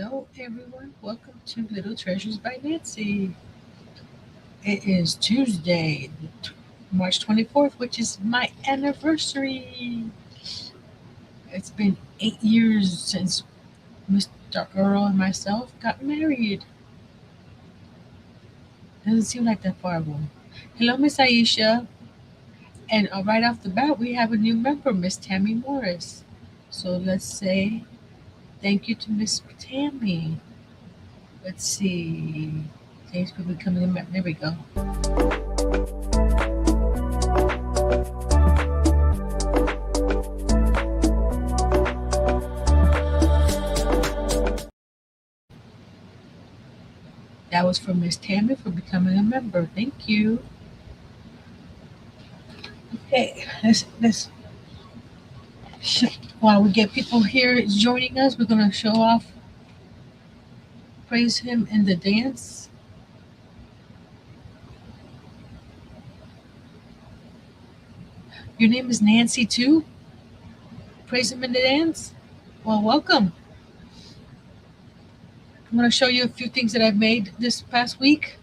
Hello, everyone. Welcome to Little Treasures by Nancy. It is Tuesday, March 24th, which is my anniversary. It's been 8 years since Mr. Earl and myself got married. Doesn't seem like that far ago. Hello, Miss Aisha. And right off the bat, we have a new member, Miss Tammy Morris. So let's say thank you to Miss Tammy. Let's see. Thanks for becoming a member. There we go. That was for Miss Tammy for becoming a member. Thank you. Okay, while we get people here joining us, we're gonna show off, praise him in the dance. Your name is Nancy too. Praise him in the dance. Well, welcome. I'm gonna show you a few things that I've made this past week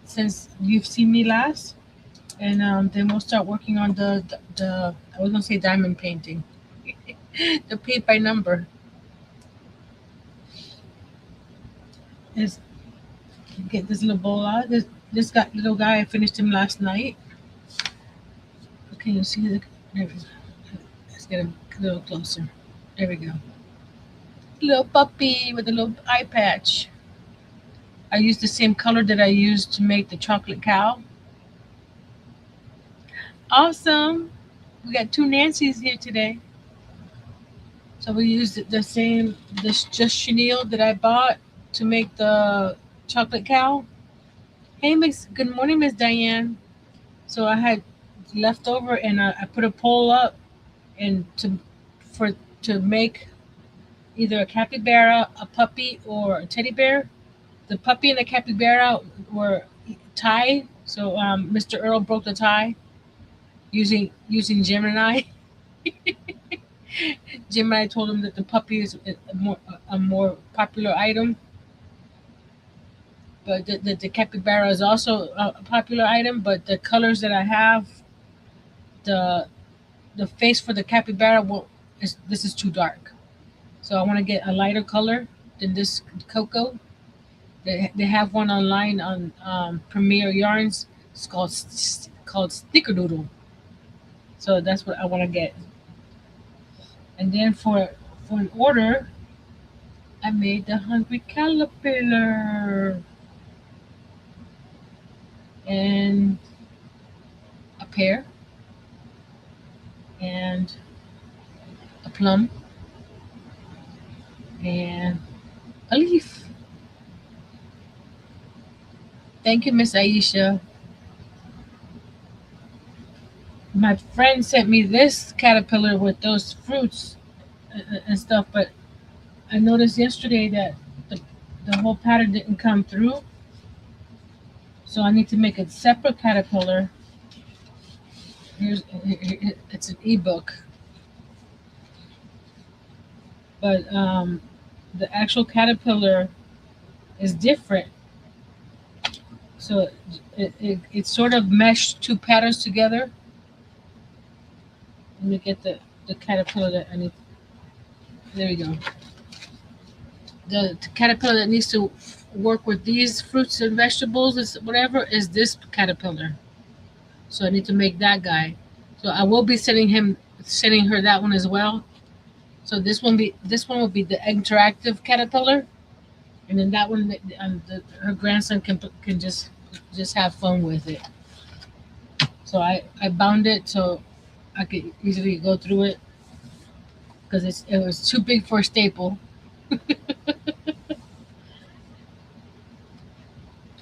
since you've seen me last, and then we'll start working on the I was gonna say diamond painting, the paint by number. Is get this little bowl out. Little guy, I finished him last night. Okay, you see the there we go. Let's get him a little closer. There we go. Little puppy with a little eye patch. I used the same color that I used to make the chocolate cow. Awesome. We got two Nancy's here today. So we used this just chenille that I bought to make the chocolate cow. Hey, Miss. Good morning, Miss Diane. So I had leftover, and I put a poll up, and to make either a capybara, a puppy, or a teddy bear. The puppy and the capybara were tied, so Mr. Earl broke the tie using Gemini. Gemini told him that the puppy is a more popular item, but the capybara is also a popular item. But the colors that I have, the the face for the capybara this is too dark, so I want to get a lighter color than this cocoa. They have one online on Premier Yarns. It's called Snickerdoodle. So that's what I want to get. And then for an order, I made the hungry caterpillar and a pear and a plum and a leaf. Thank you, Miss Aisha. My friend sent me this caterpillar with those fruits and stuff, but I noticed yesterday that the whole pattern didn't come through, so I need to make a separate caterpillar. It's an ebook, but the actual caterpillar is different. So it sort of meshed two patterns together. Let me get the caterpillar that I need. There we go. The caterpillar that needs to work with these fruits and vegetables is whatever is this caterpillar. So I need to make that guy. So I will be sending her that one as well. So this one will be the interactive caterpillar, and then that one her grandson can just have fun with it. So I bound it so I could easily go through it because it was too big for a staple.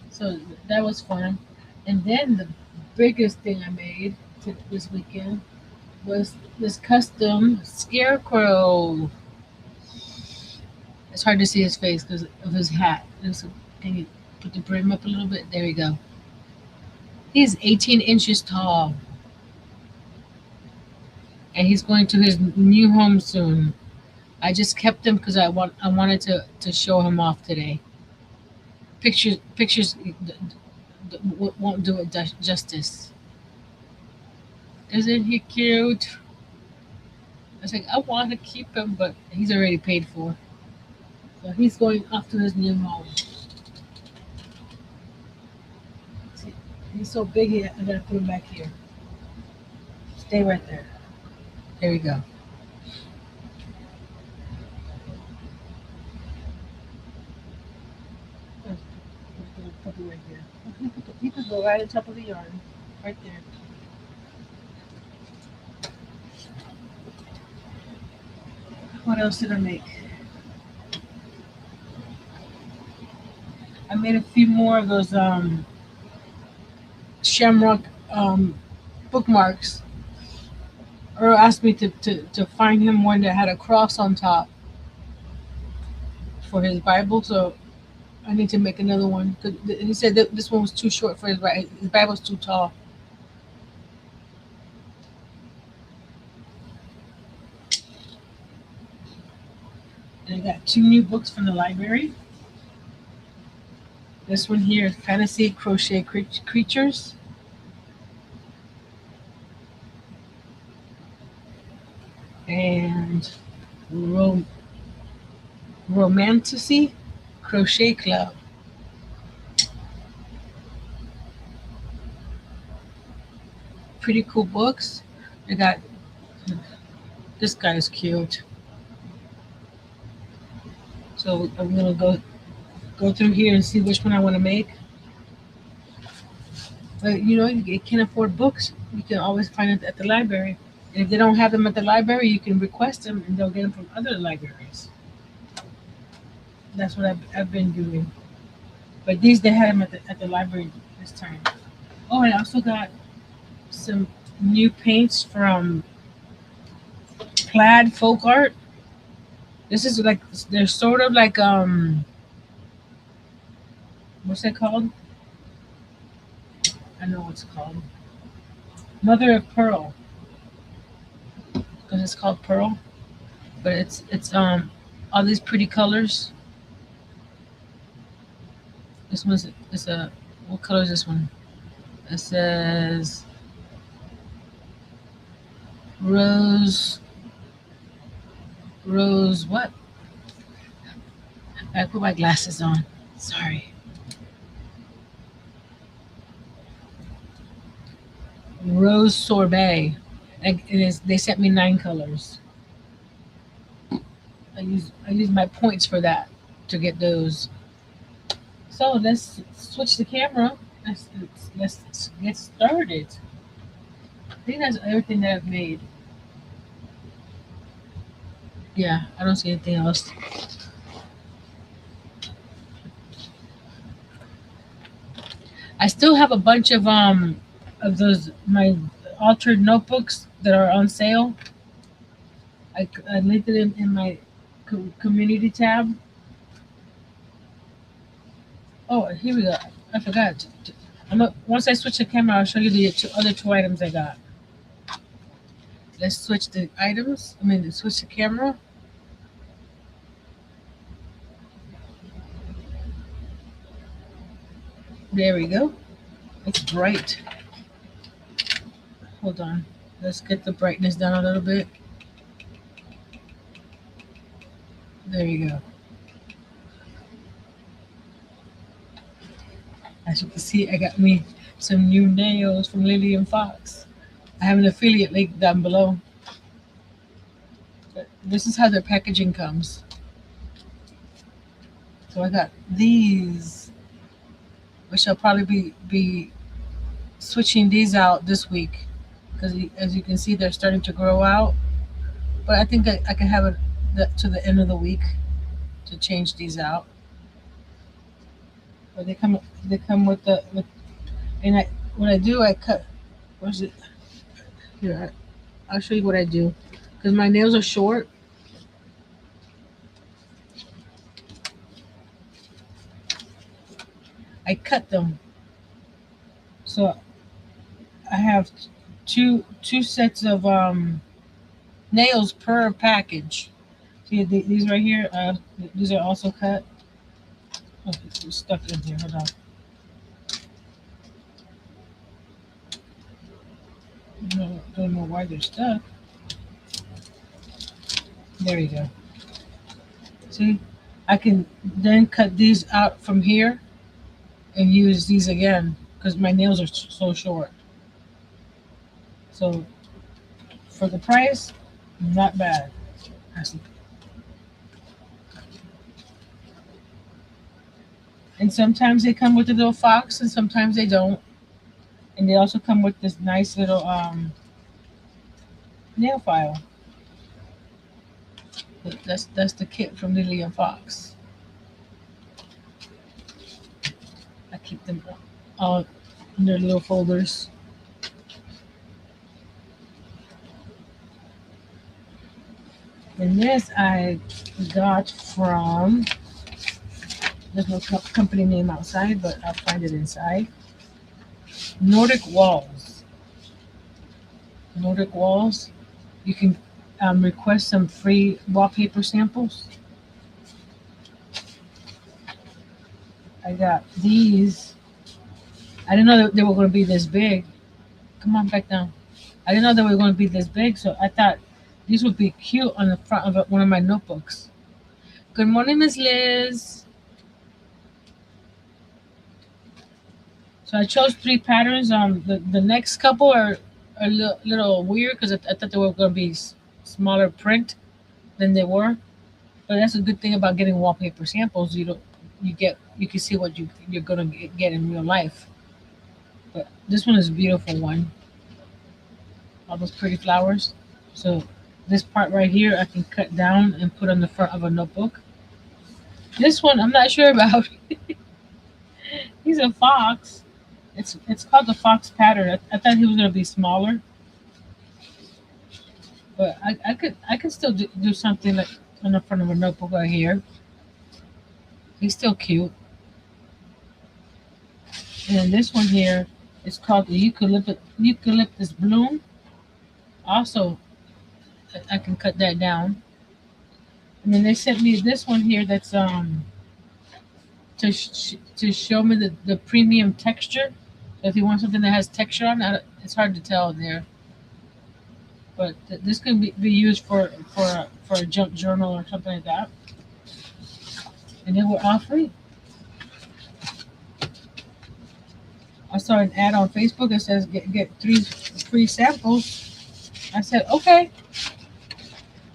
So that was fun. And then the biggest thing I made this weekend was this custom scarecrow. It's hard to see his face because of his hat. Can you put the brim up a little bit? There we go. He's 18 inches tall. And he's going to his new home soon. I just kept them because I wanted to show him off today. Pictures won't do it justice. Isn't he cute? I was like, I want to keep him, but he's already paid for. So he's going off to his new home. See, he's so big, I gotta put him back here. Stay right there. There we go. Put the puppy right there. He could go right on top of the yard. Right there. What else did I make? I made a few more of those shamrock bookmarks. Earl asked me to find him one that had a cross on top for his Bible, so I need to make another one. He said that this one was too short for his Bible. His Bible's too tall. And I got two new books from the library. This one here is Fantasy Crochet Creatures. And Romantasy Crochet Club. Pretty cool books. I got this guy is cute. So I'm gonna go through here and see which one I want to make. But you know, you can't afford books. You can always find it at the library. And if they don't have them at the library, you can request them, and they'll get them from other libraries. That's what I've been doing. But these they had them at the library this time. Oh, and I also got some new paints from Plaid Folk Art. This is like they're sort of like what's that called? I know what it's called. Mother of Pearl. Because it's called Pearl. But it's all these pretty colors. This one's it's a what color is this one? It says rose what? I put my glasses on. Sorry. Rose sorbet. And they sent me 9 colors. I use my points for that to get those. So let's switch the camera. Let's get started. I think that's everything that I've made. Yeah, I don't see anything else. I still have a bunch of those my altered notebooks that are on sale. I linked it in my community tab. Oh, here we go. I forgot. Once I switch the camera, I'll show you the other two items I got. Let's switch the items. Switch the camera. There we go. It's bright. Hold on. Let's get the brightness down a little bit. There you go. As you can see, I got me some new nails from Lillian Fox. I have an affiliate link down below. But this is how their packaging comes. So I got these, which I'll probably be switching these out this week because as you can see, they're starting to grow out. But I think I can have it to the end of the week to change these out. But they come with and what I do, I cut. Where's it? Here, I'll show you what I do because my nails are short. I cut them, so I have two sets of nails per package. See these right here. These are also cut. Oh, it's stuck in here. Hold on. Don't know why they're stuck. There you go. See, I can then cut these out from here and use these again because my nails are so short. So for the price, not bad. And sometimes they come with a little fox, and sometimes they don't. And they also come with this nice little nail file. That's the kit from Lily and Fox. I keep them all in their little folders. And this I got from, there's no company name outside, but I'll find it inside. Nordic Walls. Nordic Walls. You can request some free wallpaper samples. I got these. I didn't know that they were going to be this big. Come on, back down. I didn't know they were going to be this big, so I thought these would be cute on the front of one of my notebooks. Good morning, Miss Liz. So I chose 3 patterns. The next couple are a little weird because I thought they were going to be smaller print than they were. But that's a good thing about getting wallpaper samples. You can see what you're gonna get in real life. But this one is a beautiful one. All those pretty flowers. So this part right here I can cut down and put on the front of a notebook. This one I'm not sure about. He's a fox. It's called the fox pattern. I thought he was gonna be smaller. But I could still do something like on the front of a notebook right here. He's still cute. And then this one here is called the eucalyptus bloom. Also, I can cut that down. And then they sent me this one here that's to show me the premium texture. So if you want something that has texture on it, it's hard to tell there. But this can be used for a junk journal or something like that. And they were all free. I saw an ad on Facebook that says get 3 free samples. I said, okay.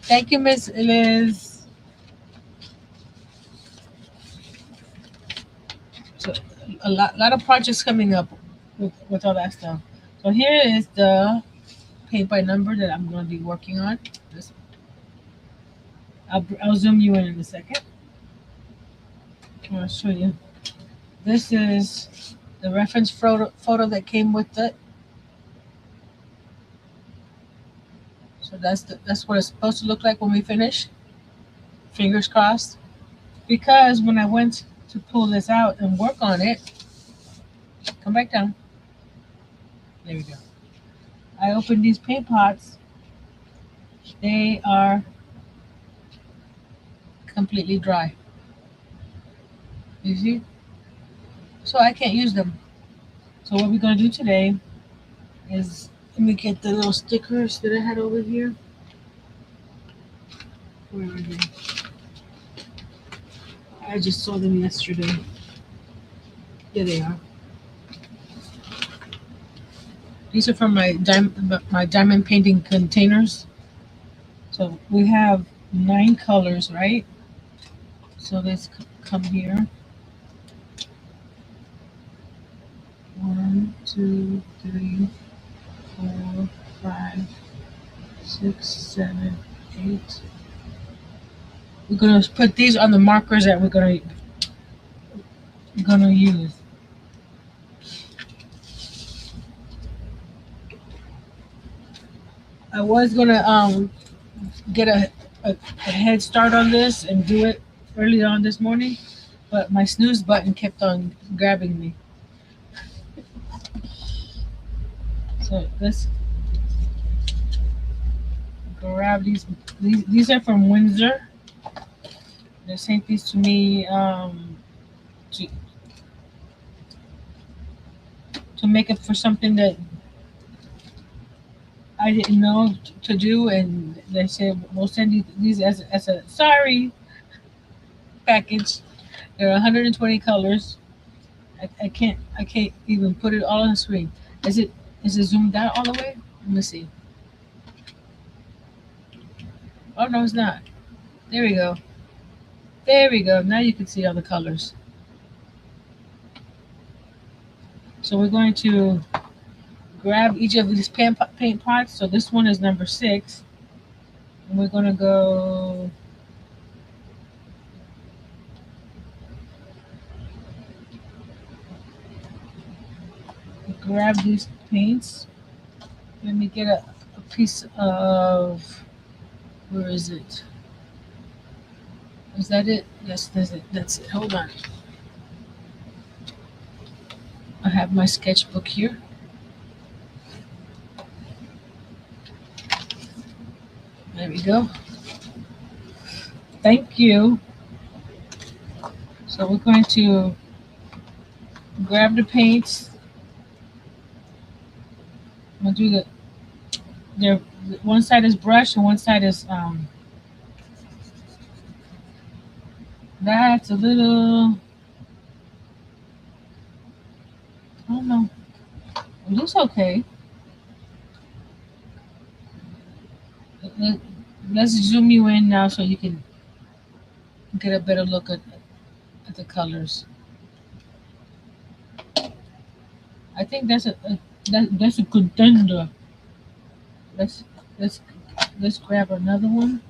Thank you, Miss Liz. So a lot of projects coming up with all that stuff. So here is the paint by number that I'm going to be working on. I'll zoom you in a second. I'll show you. This is the reference photo that came with it. So that's what it's supposed to look like when we finish. Fingers crossed. Because when I went to pull this out and work on it, come back down. There we go. I opened these paint pots. They are completely dry. You see? So I can't use them. So what we're going to do today is, let me get the little stickers that I had over here. Where are they? I just saw them yesterday. Here they are. These are from my diamond painting containers. So we have 9 colors, right? So let's come here. 1, 2, 3, 4, 5, 6, 7, 8. We're gonna put these on the markers that we're gonna use. I was gonna get a head start on this and do it early on this morning, but my snooze button kept on grabbing me. So let's grab these. These are from Windsor. They sent these to me to, to make up for something that I didn't know to do, and they said we'll send you these as a sorry package. There are 120 colors. I can't even put it all on the screen. Is it is it zoomed out all the way? Let me see. Oh no, it's not. There we go. There we go. Now you can see all the colors. So we're going to grab each of these paint pots. So this one is number 6, and we're going to go grab these paints. Let me get a piece of, where is it? Is that it? Yes, that's it. That's it. Hold on. I have my sketchbook here. There we go. Thank you. So we're going to grab the paints. I'm gonna do there. One side is brush and one side is that's a little. I don't know. It looks okay. Let- Let's zoom you in now so you can get a better look at the colors. I think that's a contender. Let's let's let's grab another one.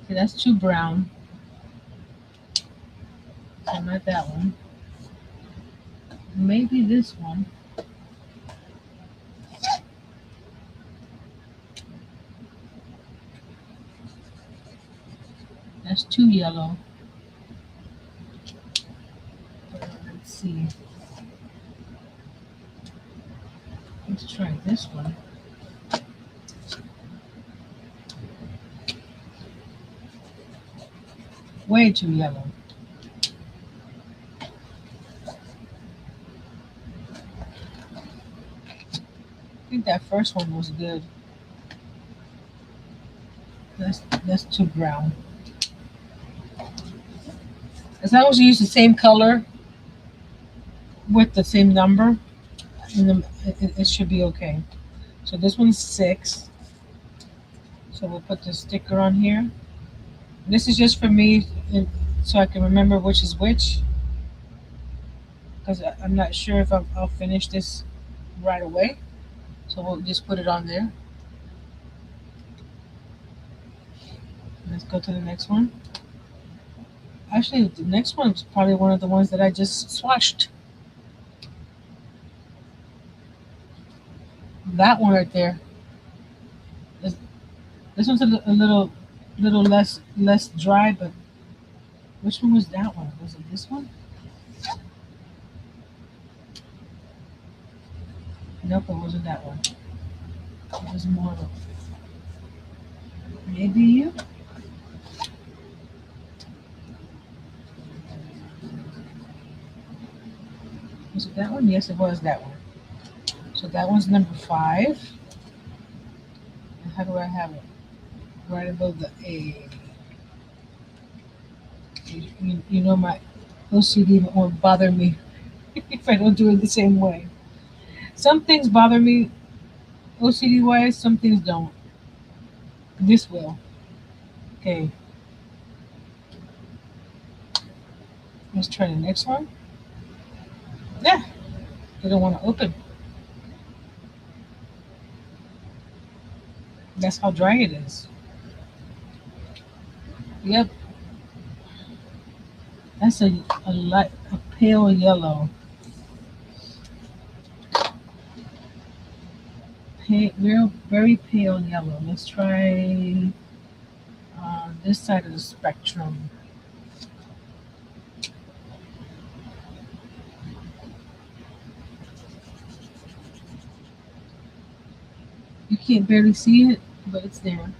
Okay, that's too brown. So not that one. Maybe this one. That's too yellow. Let's see. Let's try this one. Way too yellow. I think that first one was good. That's too brown. As long as you use the same color with the same number, it should be okay. So this one's 6. So we'll put the sticker on here. This is just for me, so I can remember which is which. Because I'm not sure if I'll finish this right away. So we'll just put it on there. Let's go to the next one. Actually, the next one is probably one of the ones that I just swatched. That one right there. This one's a little less dry, but which one was that one? Was it this one? Nope, it wasn't that one. It was more of maybe you. Was it that one? Yes, it was that one. So that one's number 5. And how do I have it? Right above the A. You know my OCD won't bother me if I don't do it the same way. Some things bother me OCD wise, some things don't. This will. Okay. Let's try the next one. Yeah, they don't want to open. That's how dry it is. Yep, that's a pale yellow. Real very pale yellow. Let's try this side of the spectrum. You can't barely see it. but it's there.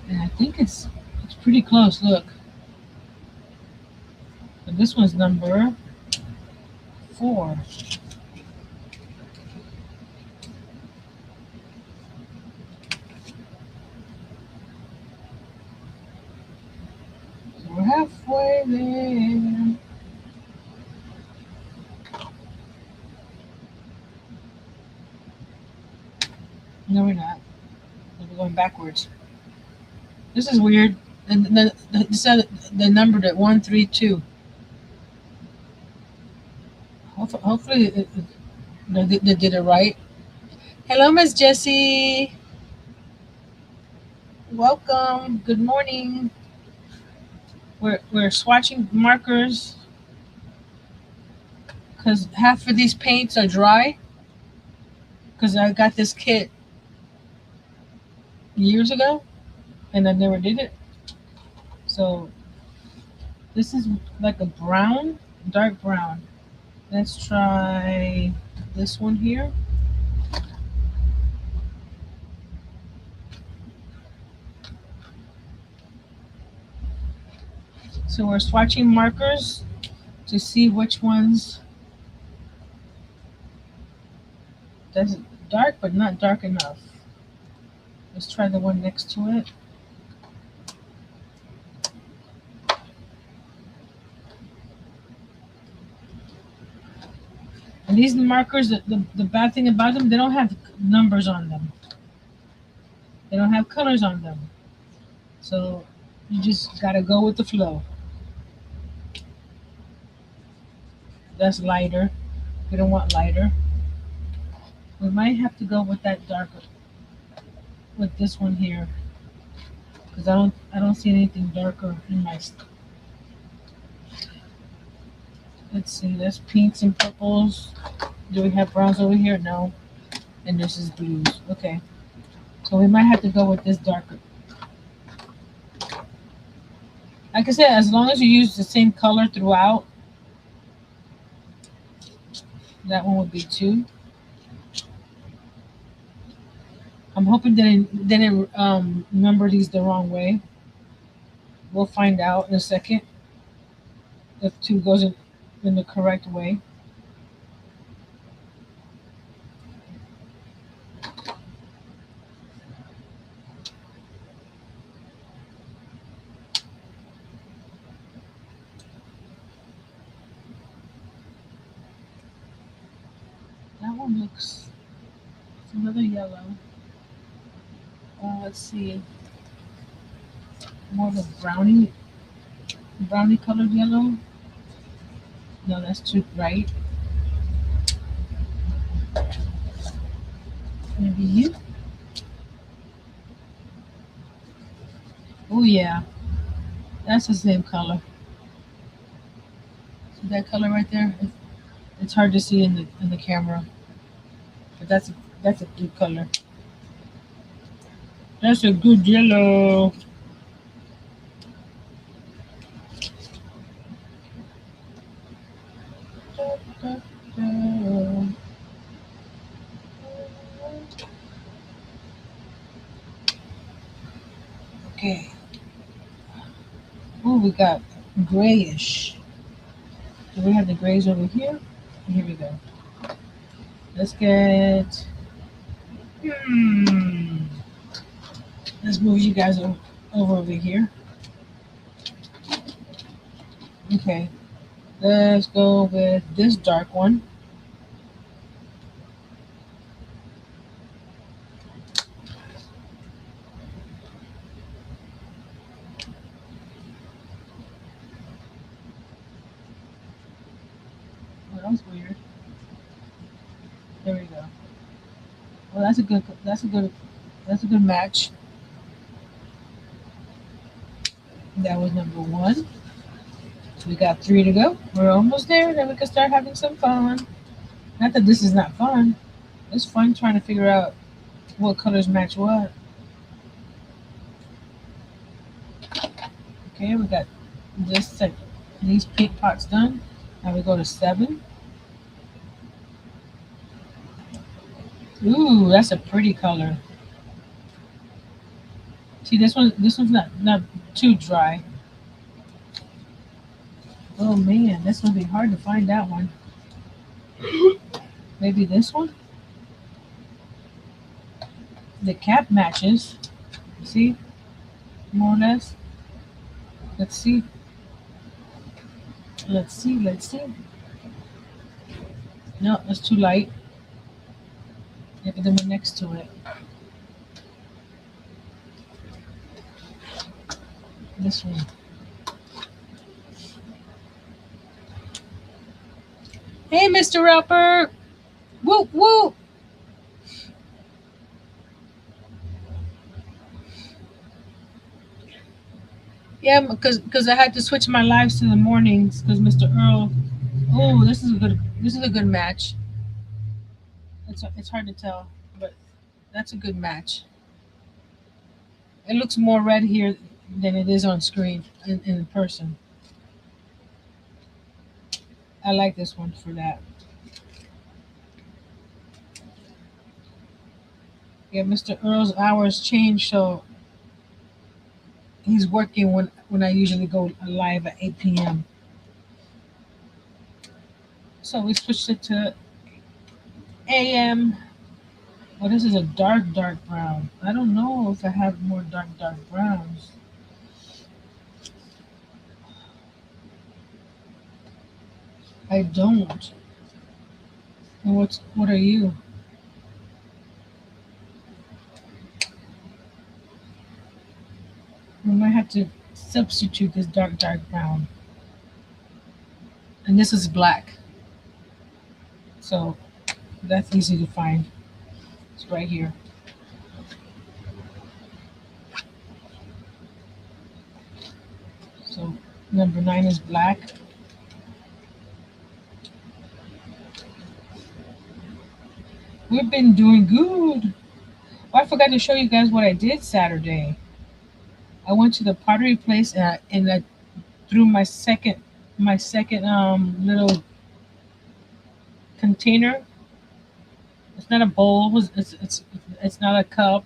And I think it's pretty close. Look, but this one's number 4. So we're halfway there. No, we're not. We're going backwards. This is weird. And the number that 132. Hopefully they did it right. Hello, Miss Jessie. Welcome. Good morning. We're swatching markers because half of these paints are dry. Because I got this kit years ago and I never did it. So this is like a brown, dark brown. Let's try this one here. So we're swatching markers to see which ones. That's dark, but not dark enough. Let's try the one next to it. And these markers, the bad thing about them, they don't have numbers on them. They don't have colors on them. So you just gotta go with the flow. That's lighter. We don't want lighter. We might have to go with that darker, with this one here, because I don't see anything darker in my. Let's see. There's pinks and purples. Do we have browns over here? No. And this is blues. Okay. So we might have to go with this darker. Like I said, as long as you use the same color throughout, that one would be 2. I'm hoping they didn't number these the wrong way. We'll find out in a second if 2 goes in the correct way. That one looks, it's another yellow. Let's see, more of a brownie colored yellow. No, that's too bright. Maybe you. Oh yeah, that's the same color. See that color right there? It's hard to see in the camera, but that's a good color. That's a good yellow. Okay. Oh, we got grayish. Do we have the grays over here? Here we go. Let's get. Let's move you guys over here. Okay. Let's go with this dark one. Oh, that was weird. There we go. Well, that's a good match. That was number 1. We got 3 to go. We're almost there. Then we can start having some fun. Not that this is not fun. It's fun trying to figure out what colors match what. Okay, we got this set, these pink pots done. Now we go to 7. Ooh, that's a pretty color. See, this one's not too dry. Oh man, this would be hard to find that one. Maybe this one? The cap matches. See? More or less. Let's see. Let's see. Let's see. No, that's too light. Maybe the one next to it. This one. Hey, Mr. Rapper! Whoop whoop! Yeah, because I had to switch my lives to the mornings because Mr. Earl. Oh, this is a good match. It's hard to tell, but that's a good match. It looks more red here than it is on screen in person. I like this one for that. Yeah, Mr. Earl's hours change, so he's working when I usually go live at 8 p.m. So we switched it to AM. Oh, this is a dark brown. I don't know if I have more dark browns. I don't. And what are you? We might have to substitute this dark brown. And this is black. So that's easy to find. It's right here. So number 9 is black. We've been doing good. Oh, I forgot to show you guys what I did Saturday. I went to the pottery place and I threw my second little container. It's not a bowl. It's not a cup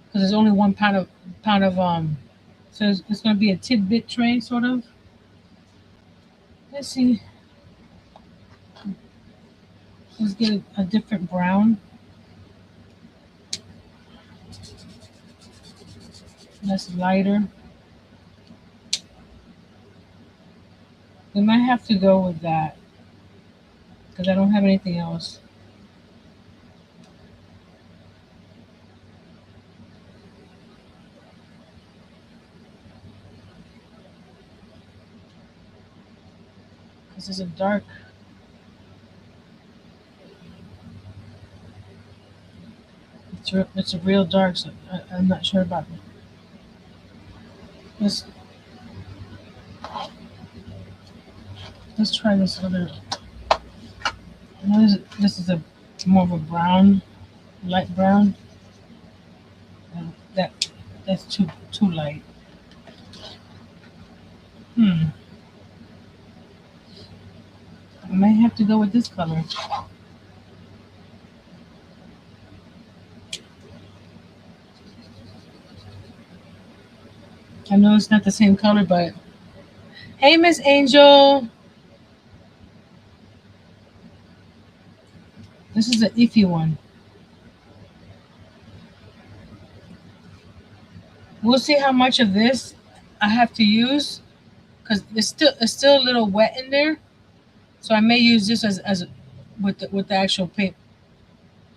because there's only 1 pound of. So it's going to be a tidbit tray sort of. Let's see. Let's get a different brown. That's lighter. We might have to go with that because I don't have anything else. This is a dark. It's a real dark, so I'm not sure about it. Let's let's try this other. This is a more of a brown, light brown. That that's too light. Hmm. I might have to go with this color. I know it's not the same color, but hey, Miss Angel, this is an iffy one. We'll see how much of this I have to use because it's still a little wet in there. So I may use this as with the actual paint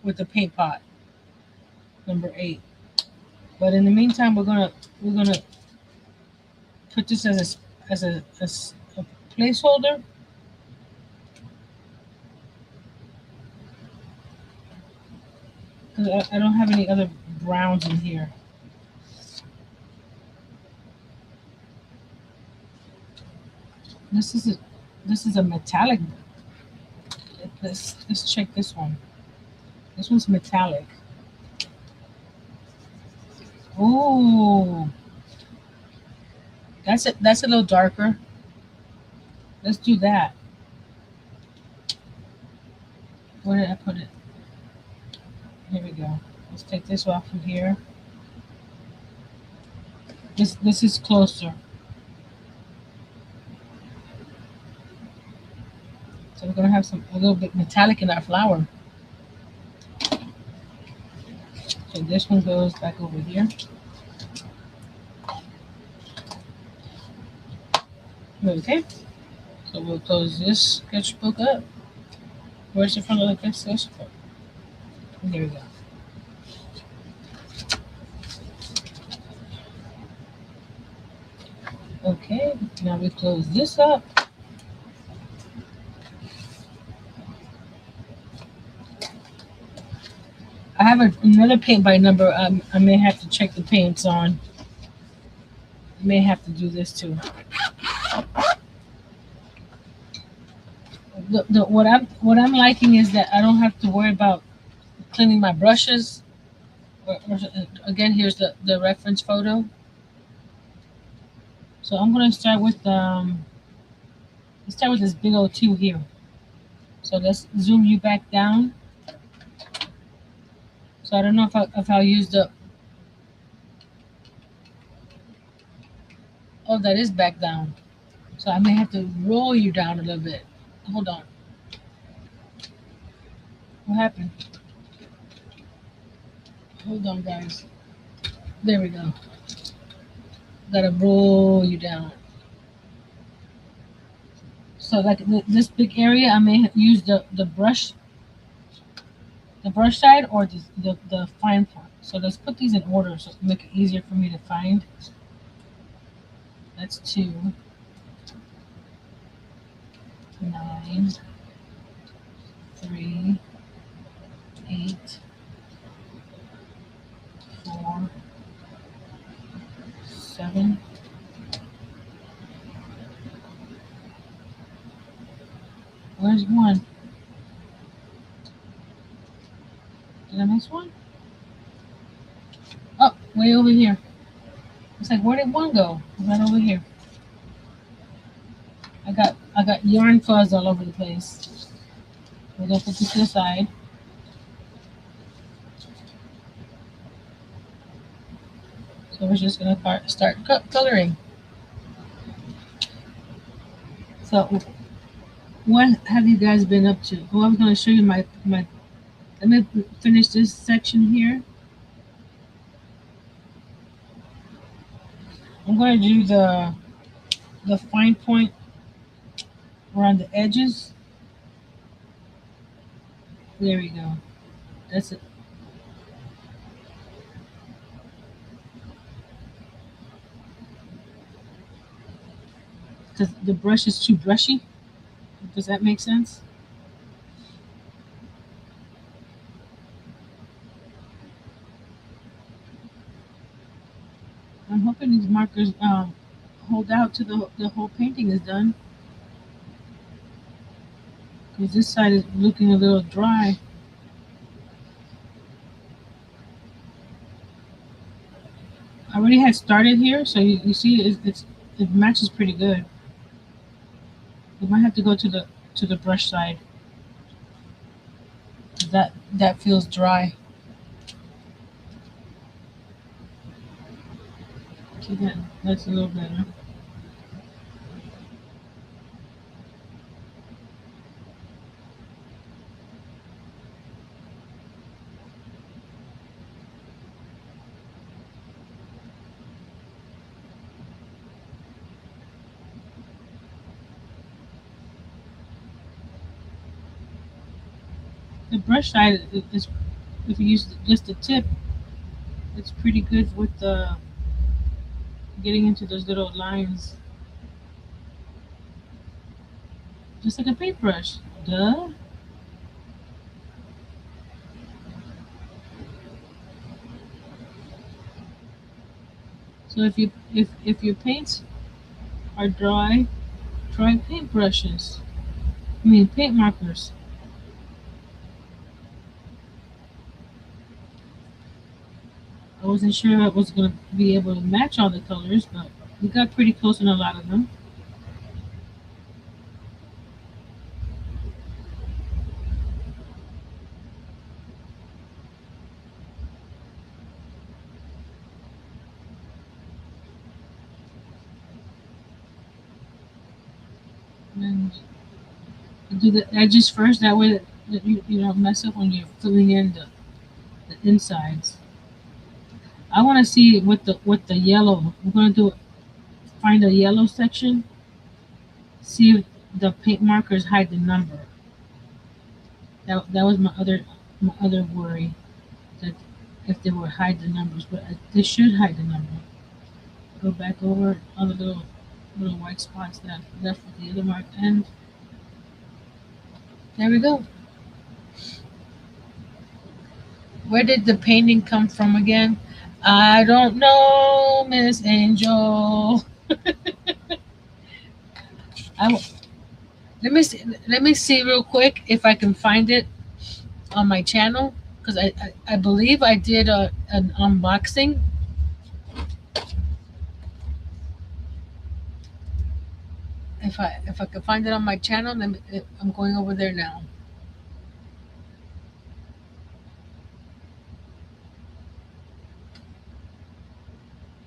with the paint pot number 8. But in the meantime, we're gonna put this as a placeholder. 'Cause I don't have any other browns in here. This is a metallic. Let's check this one. This one's metallic. Ooh, that's a little darker. Let's do that. Where did I put it? Here we go. Let's take this off from here. This is closer. So we're gonna have some a little bit metallic in our flour. So this one goes back over here. Okay. So we'll close this sketchbook up. Where's the front of the sketchbook? There we go. Okay, now we close this up. I have another paint by number. I may have to check the paints on. I may have to do this too. What I'm liking is that I don't have to worry about cleaning my brushes. Again, here's the reference photo. So I'm gonna start with let's start with this big old 2 here. So let's zoom you back down. So I don't know if I'll use the. Oh, that is back down. So I may have to roll you down a little bit. Hold on. What happened? Hold on, guys. There we go. Gotta roll you down. So like this big area, I may use the brush side or the fine part. So let's put these in order so to make it easier for me to find. That's 2, 9, 3, 8, 4, 7. Where's 1? Did I miss 1? Oh, way over here. It's like, where did 1 go? Right over here. I got yarn fuzz all over the place. We're gonna put this to the side. So we're just gonna start coloring. So what have you guys been up to? Oh, I'm gonna show you my. Let me finish this section here. I'm gonna do the fine point around the edges. There we go. That's it. Because the brush is too brushy. Does that make sense? I'm hoping these markers hold out to the whole painting is done. Because this side is looking a little dry. I already had started here, so you see it matches pretty good. We might have to go to the brush side. That feels dry. See that's a little better. The brush side is if you use just the tip, it's pretty good with the getting into those little lines. Just like a paintbrush. Duh. So if your paints are dry, try paintbrushes. I mean paint markers. I wasn't sure I was gonna be able to match all the colors, but we got pretty close in a lot of them. And do the edges first. That way that you don't mess up when you're filling in the insides. I want to see with the yellow. I'm going to find a yellow section. See if the paint markers hide the number. That was my other worry, that if they would hide the numbers, but they should hide the number. Go back over all the little white spots that I left with the other mark, and there we go. Where did the painting come from again? I don't know, Miss Angel. I, let me see real quick if I can find it on my channel, because I believe I did an unboxing. If I can find it on my channel, then I'm going over there now.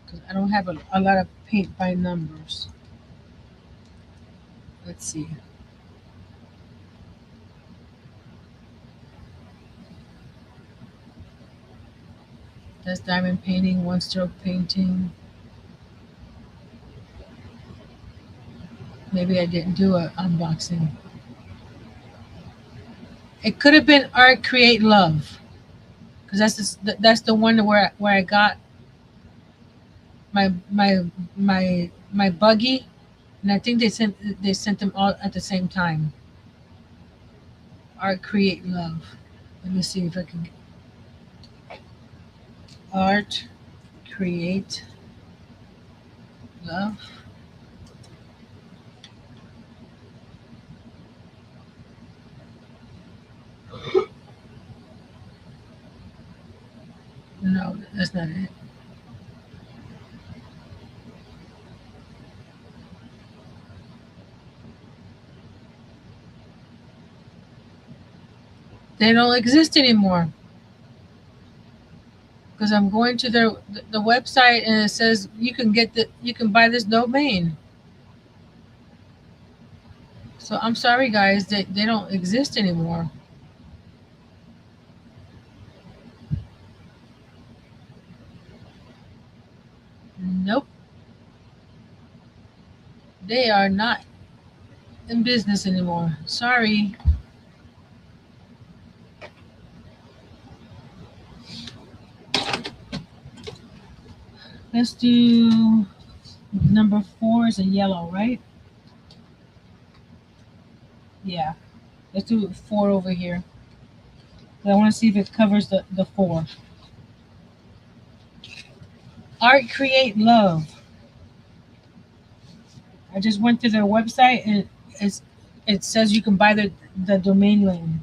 Because I don't have a lot of paint by numbers. Let's see. That's diamond painting, one stroke painting. Maybe I didn't do an unboxing. It could have been Art Create Love, because that's the one where I got my buggy, and I think they sent them all at the same time. Art Create Love. Let me see if I can. Art Create Love. No, that's not it. They don't exist anymore. Because I'm going to the website, and it says you can buy this domain. So I'm sorry, guys, they don't exist anymore. Nope. They are not in business anymore. Sorry. Let's do number 4 is a yellow, right? Yeah. Let's do 4 over here. I want to see if it covers the 4. Art Create Love. I just went to their website, and it says you can buy the domain name.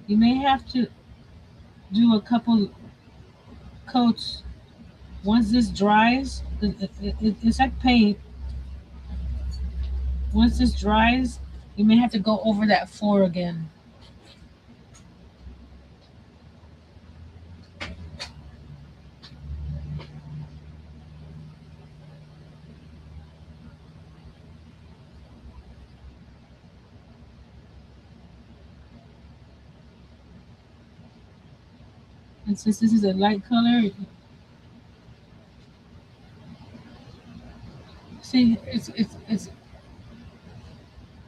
You may have to do a couple coats. Once this dries, it's like paint. Once this dries, you may have to go over that 4 again. And since this is a light color, see,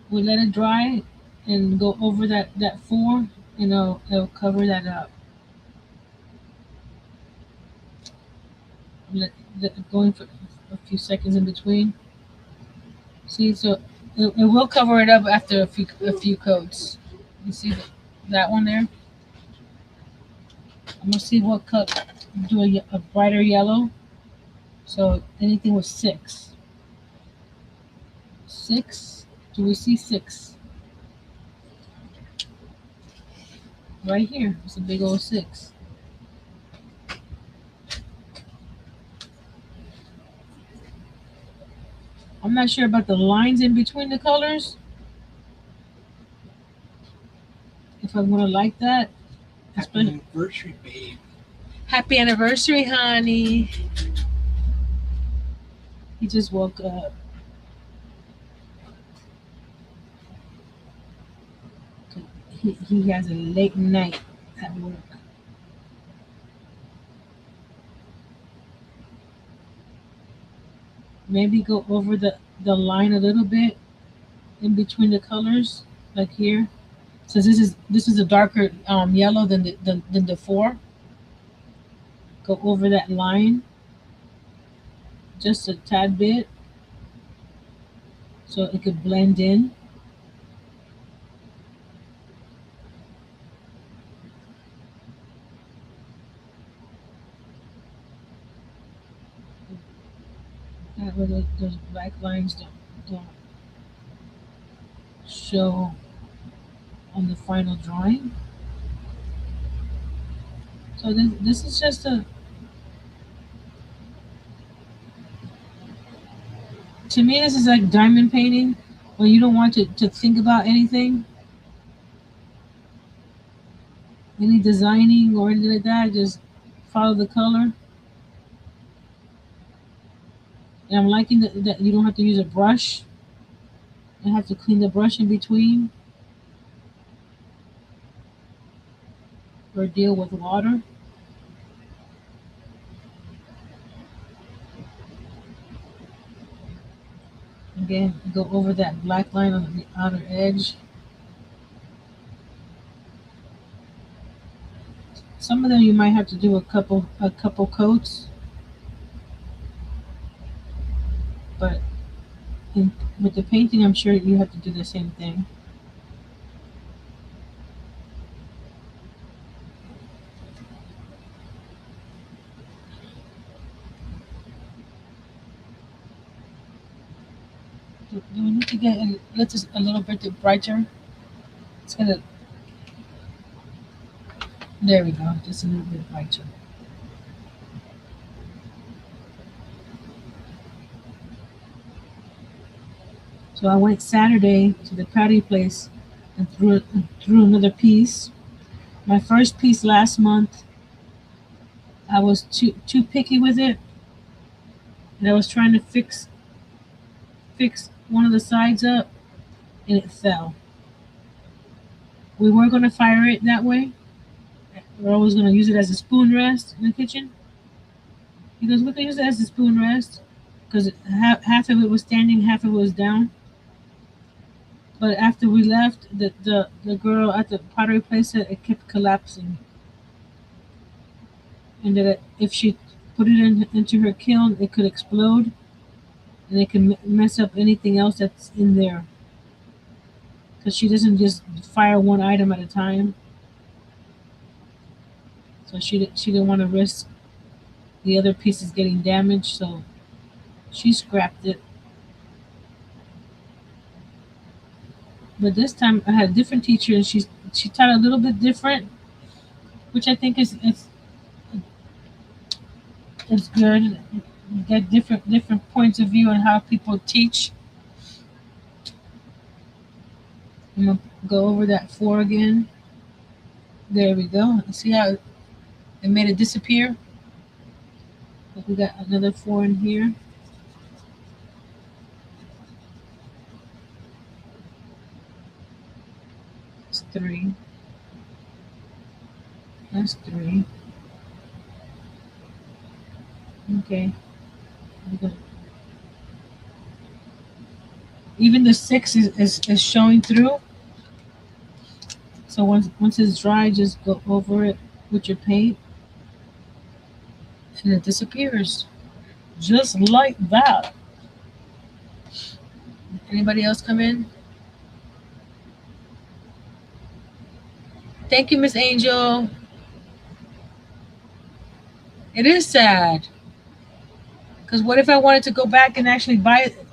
we let it dry and go over that 4, and it'll cover that up. Going for a few seconds in between. See, so it will cover it up after a few coats. You see that one there? I'm gonna see what cut. Do a brighter yellow. So anything with 6. 6. Do we see 6? Right here. It's a big old 6. I'm not sure about the lines in between the colors. If I'm gonna like that. Happy anniversary, babe. Happy anniversary, honey. He just woke up. He has a late night at work. Maybe go over the line a little bit in between the colors, like here. Since this is a darker yellow than the four. Go over that line just a tad bit so it could blend in. That way those black lines don't show on the final drawing. So this is just a, to me this is like diamond painting when you don't want to think about anything, any designing or anything like that, just follow the color. And I'm liking that you don't have to use a brush and have to clean the brush in between or deal with water. Again, go over that black line on the outer edge. Some of them you might have to do a couple coats, but with the painting, I'm sure you have to do the same thing. Do we need to get a little bit brighter? It's gonna. There we go. Just a little bit brighter. So I went Saturday to the patty place and threw another piece. My first piece last month, I was too picky with it, and I was trying to fix one of the sides up, and it fell. We were gonna fire it that way. We're always gonna use it as a spoon rest in the kitchen. He goes, "We can use it as a spoon rest," because half of it was standing, half of it was down. But after we left, the girl at the pottery place said it kept collapsing, and that if she put it into her kiln, it could explode, and it can mess up anything else that's in there. Because she doesn't just fire one item at a time, so she didn't want to risk the other pieces getting damaged, so she scrapped it. But this time I had a different teacher, and she taught a little bit different, which I think is good. You get different points of view on how people teach. I'm gonna go over that four again. There we go. See how it made it disappear? But we got another four in here. It's three. That's three. Okay. Even the six is showing through. So once it's dry, just go over it with your paint, and it disappears. Just like that. Anybody else come in? Thank you, Miss Angel. It is sad. Because what if I wanted to go back and actually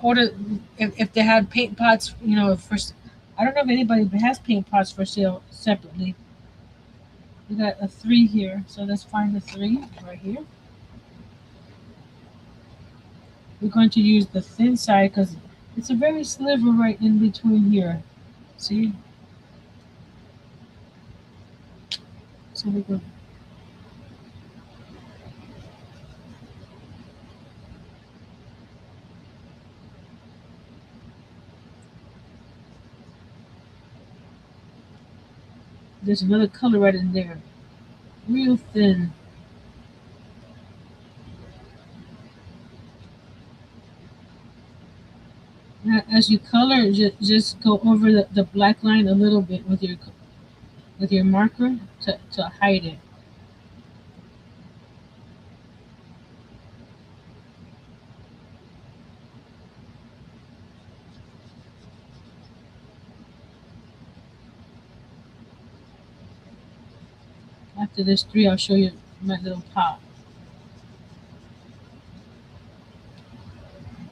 order, if they had paint pots, I don't know if anybody has paint pots for sale separately. We got a three here, so let's find the three right here. We're going to use the thin side because it's a very sliver right in between here. See? So we go. there's another color right in there, real thin. As you color, just go over the black line a little bit with your marker to hide it. After this three, I'll show you my little pot.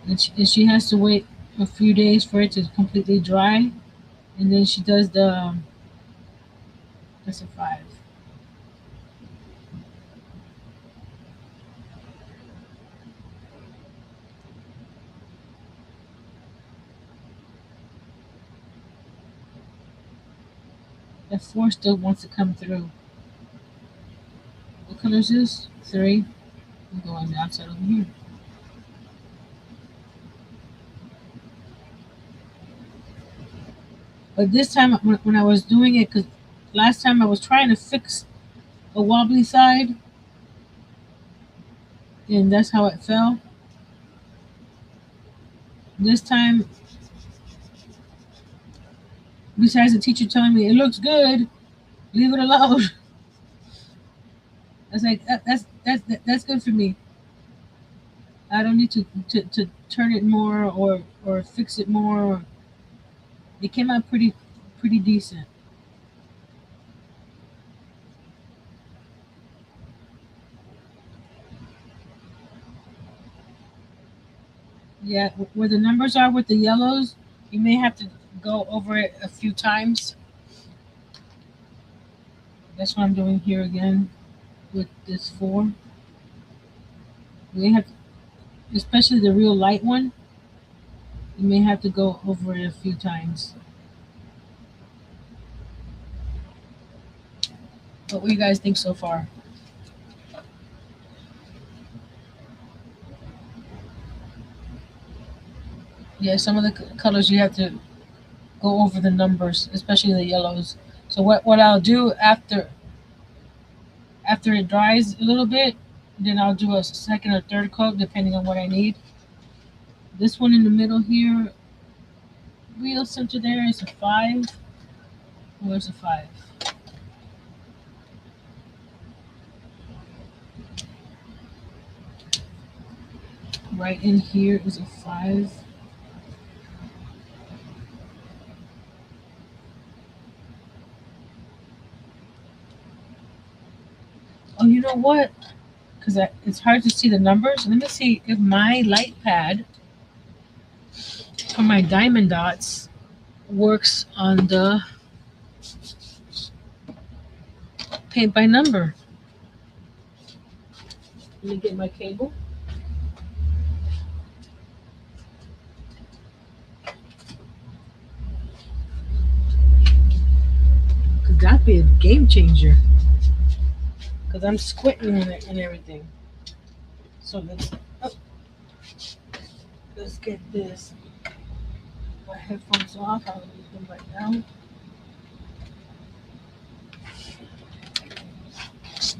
And she has to wait a few days for it to completely dry, and then she does the that's a five. That four still wants to come through. What color is this? Three. I'm going outside over here. But this time, when I was doing it, because last time I was trying to fix a wobbly side, and that's how it fell. This time, besides the teacher telling me it looks good, leave it alone. I was like, that's good for me. I don't need to turn it more or fix it more. It came out pretty decent. Yeah, where the numbers are with the yellows, you may have to go over it a few times. That's what I'm doing here again with this four. You may have, especially the real light one, you may have to go over it a few times. What do you guys think so far? Yeah, some of the colors you have to go over the numbers, especially the yellows. So what I'll do after it dries a little bit, then I'll do a second or third coat depending on what I need. This one in the middle here, real center there is a five. Where's a five? Right in here is a five. Oh, you know what? Because it's hard to see the numbers. Let me see if my light pad for my diamond dots works on the paint by number. Let me get my cable. Could that be a game changer? Because I'm squinting in it and everything. So let's get this. My headphones off. I'll leave them right now.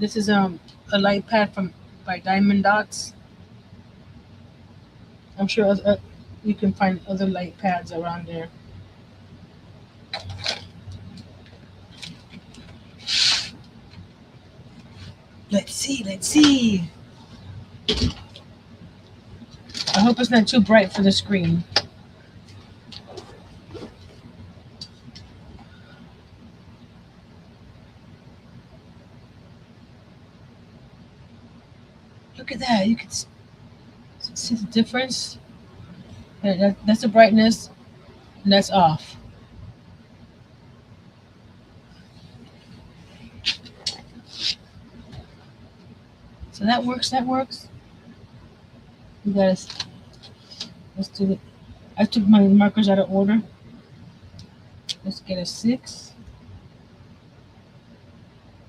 This is a light pad from by Diamond Dots. I'm sure you can find other light pads around there. Let's see. I hope it's not too bright for the screen. Look at that. You can see the difference. That's the brightness, and that's off. So that works. You guys, let's do it. I took my markers out of order. Let's get a six.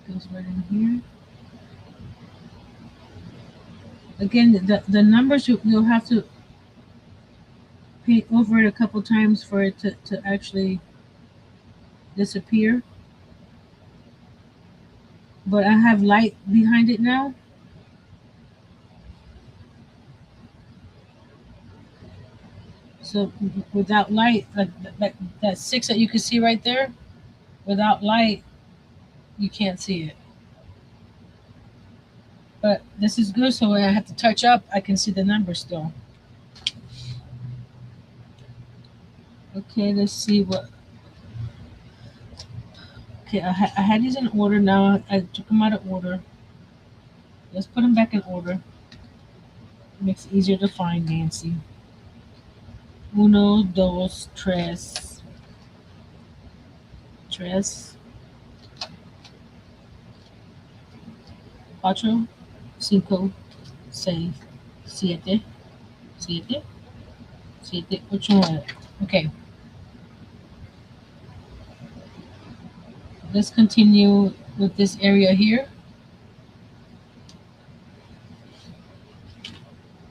Goes right in here. Again, the numbers you'll have to paint over it a couple times for it to actually disappear. but I have light behind it now. So without light, like that six that you can see right there, without light, you can't see it. But this is good, so when I have to touch up, I can see the numbers still. Okay, let's see what. Okay, I had these in order now. I took them out of order. Let's put them back in order. Makes it easier to find, Nancy. Uno, dos, tres. Tres, cuatro, cinco, seis, siete, siete, siete, ocho, nueve. Okay, let's continue with this area here.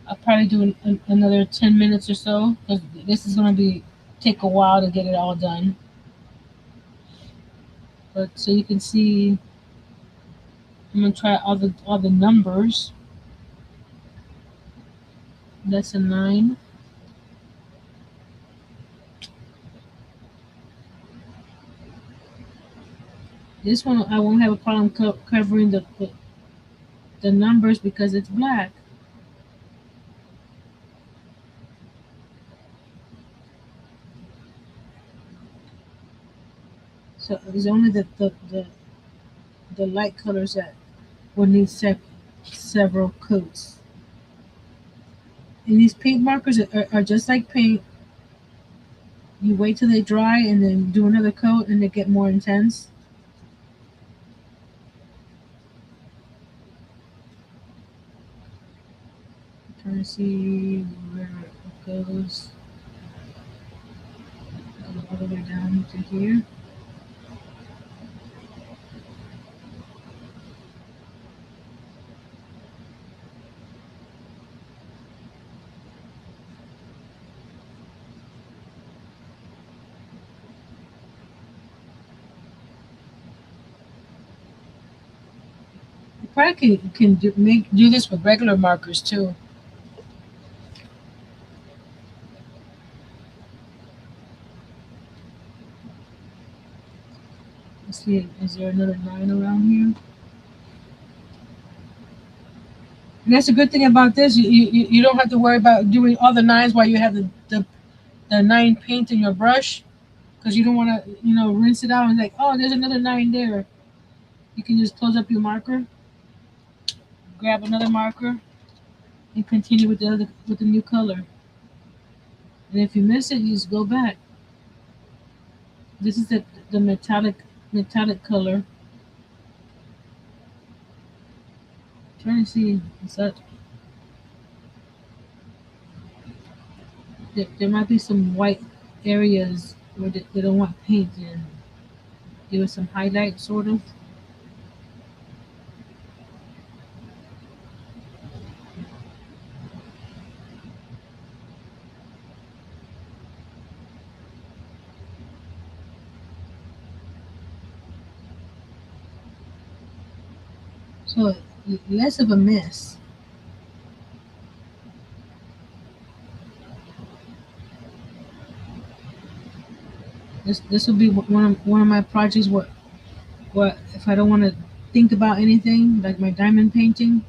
I'll probably do another 10 minutes or so because this is going to be take a while to get it all done. But so you can see, I'm going to try all the numbers. That's a 9. This one I won't have a problem covering the numbers because it's black. So it's only the light colors that will need several coats. And these paint markers are just like paint. You wait till they dry and then do another coat and they get more intense. I'm trying to see where it goes. All the way down to here. You probably can do this with regular markers too. Let's see, is there another 9 around here? And that's a good thing about this. You don't have to worry about doing all the 9s while you have the 9 paint in your brush because you don't want to, rinse it out and like, oh, there's another 9 there. You can just close up your marker, grab another marker, and continue with the new color. And if you miss it, you just go back. This is the metallic color. Trying to see, is that there might be some white areas where they don't want paint in. Give it some highlight, sort of. So less of a mess. This will be one of my projects. What if I don't want to think about anything like my diamond painting?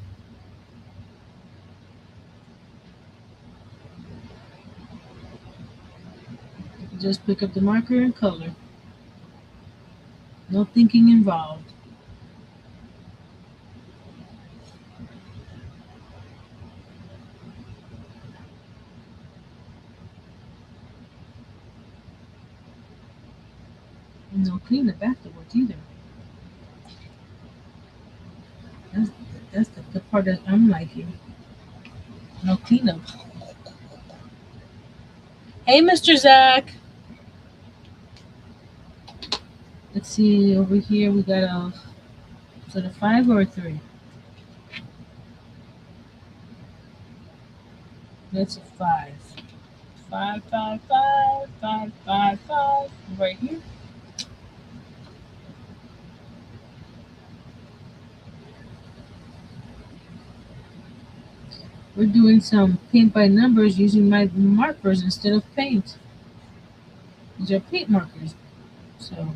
Just pick up the marker and color. No thinking involved. And no cleanup afterwards either. That's that's the part that I'm liking. No cleanup. Hey, Mr. Zach. Let's see over here. We got is it a 5 or a 3? That's a 5. 5, 5, 5, 5, 5, 5. Right here. We're doing some paint by numbers using my markers instead of paint. These are paint markers. So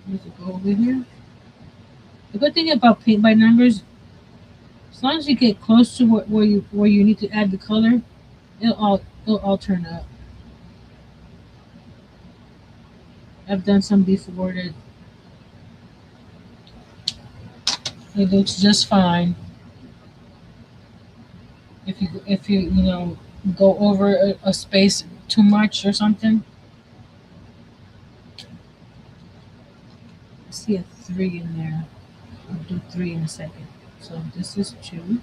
let's go over here. The good thing about paint by numbers, as long as you get close to where you need to add the color, it'll all turn up. I've done some before that it looks just fine. If you go over a space too much or something. I see a 3 in there. I'll do 3 in a second. So this is 2.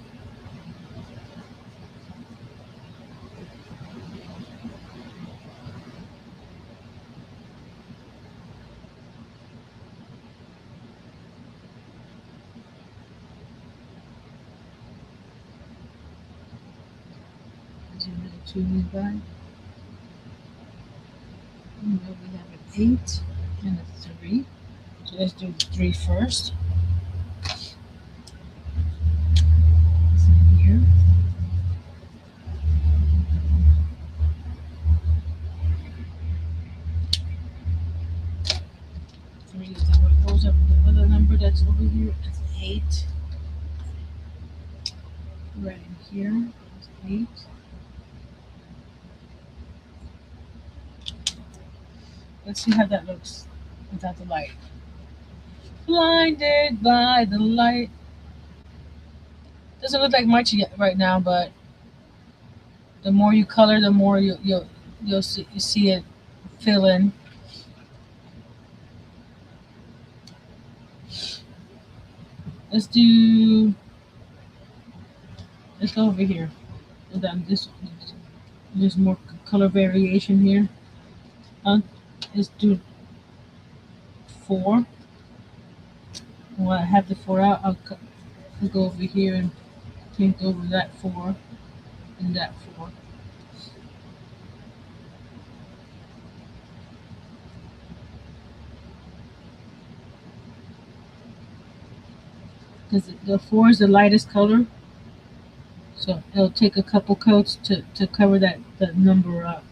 There's another 2 nearby. And then we have an 8 and a 3. So let's do 3 first. It's in here. Three is what goes up the other number that's over here. It's 8. Right in here. It's 8. Let's see how that looks without the light. Blinded by the light. Doesn't look like much yet right now, but the more you color, the more you'll see it fill in. Let's go over here. Hold on, there's more color variation here. Let's do 4. When I have the 4 out, I'll go over here and paint over that 4 and that 4. Because the 4 is the lightest color, so it'll take a couple coats to cover that number up.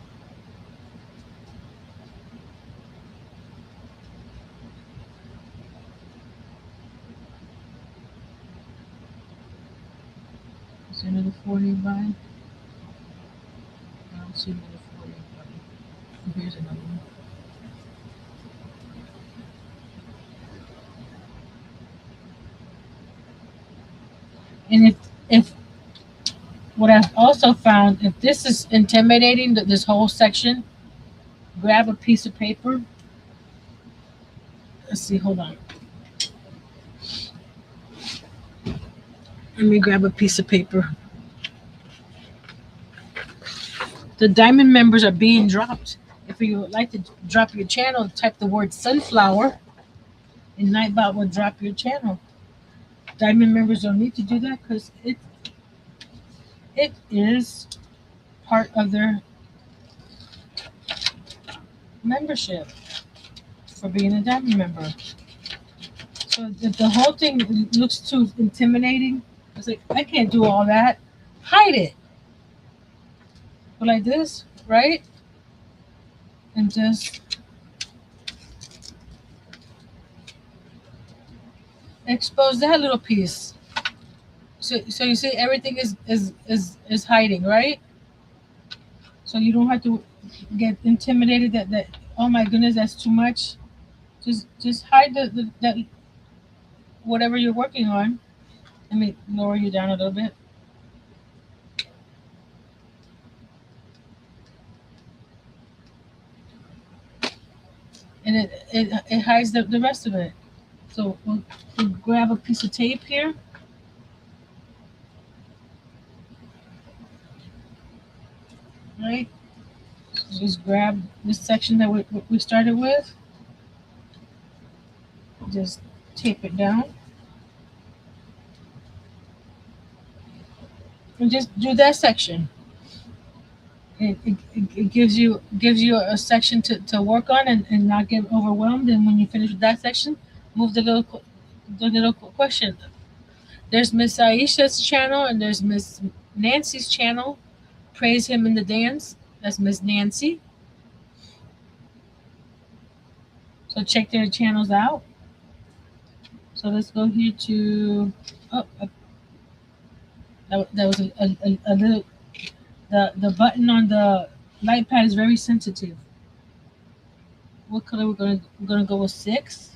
Is there another 4 nearby? I don't see another 4 nearby. Here's another one. And if what I've also found, if this is intimidating, this whole section, grab a piece of paper. Let's see, hold on. Let me grab a piece of paper. The diamond members are being dropped. If you would like to drop your channel, type the word sunflower, and Nightbot will drop your channel. Diamond members don't need to do that because it is part of their membership for being a diamond member. So if the whole thing looks too intimidating, it's like, I can't do all that. Hide it. Go like this, right? And just expose that little piece. So you see everything is hiding, right? So you don't have to get intimidated that oh my goodness, that's too much. Just hide that whatever you're working on. Let me lower you down a little bit. And it hides the rest of it. So we'll grab a piece of tape here. Right? Just grab this section that we started with. Just tape it down. And just do that section. It gives you a section to work on and not get overwhelmed. And when you finish with that section, move the little question. There's Miss Aisha's channel and there's Miss Nancy's channel. Praise Him in the Dance. That's Miss Nancy. So check their channels out. So let's go here to. Oh, that was a little. The button on the light pad is very sensitive. What color we're gonna go with 6?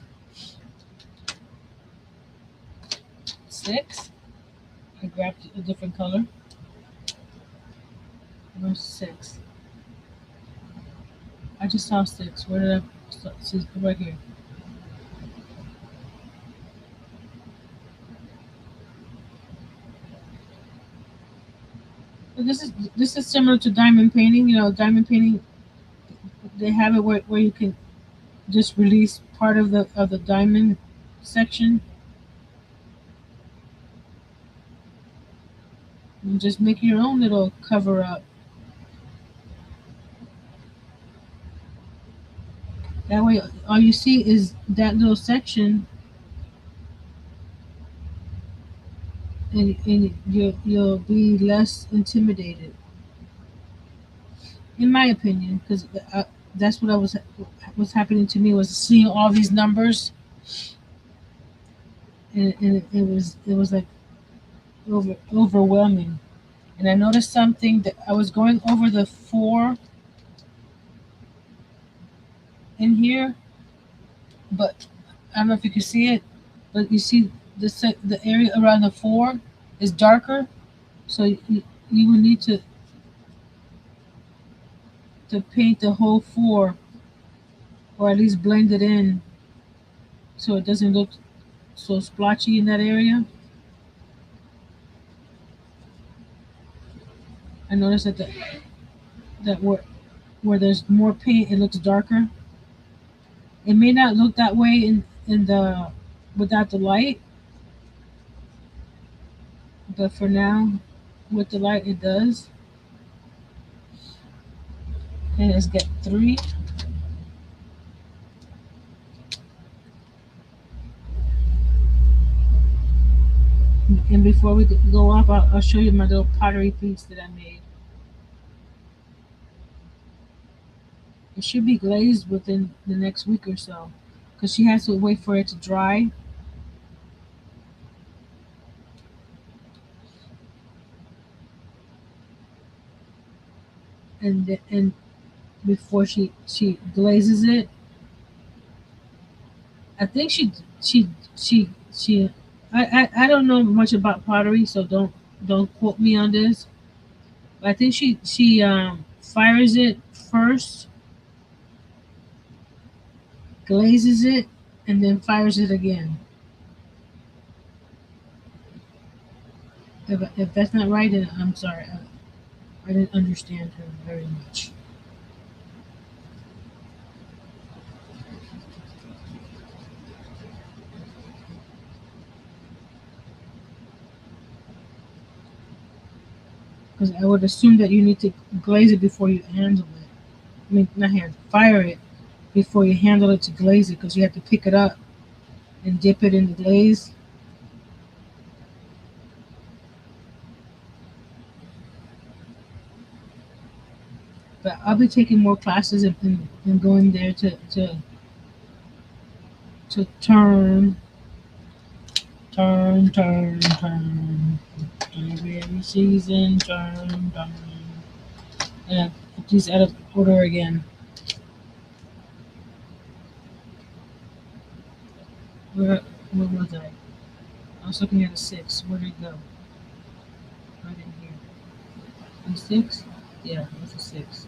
6. I grabbed a different color. Where's 6? I just saw 6. Where did I see? Right here. So this is similar to diamond painting. You know, diamond painting, they have it where you can just release part of the diamond section and just make your own little cover up. That way, all you see is that little section, and you'll be less intimidated, in my opinion, because that's what was happening to me, was seeing all these numbers, and it was like overwhelming. And I noticed something that I was going over the 4 in here, but I don't know if you can see it, but you see the area around the 4 is darker, so you will need to paint the whole 4, or at least blend it in so it doesn't look so splotchy in that area. I noticed that where there's more paint, it looks darker. It may not look that way in the without the light, but for now, with the light, it does. And let's get 3. And before we go off, I'll show you my little pottery piece that I made. It should be glazed within the next week or so, because she has to wait for it to dry. And before she glazes it, I think she I don't know much about pottery, so don't quote me on this. But I think she fires it first, glazes it, and then fires it again. If that's not right, then I'm sorry. I didn't understand her very much. Because I would assume that you need to glaze it before you handle it. I mean, not fire it before you handle it to glaze it, because you have to pick it up and dip it in the glaze. But I'll be taking more classes and going there to turn. Every season, turn. And I put these out of order again. Where was I? I was looking at a 6. Where did it go? Right in here. A 6? Yeah, it's a 6.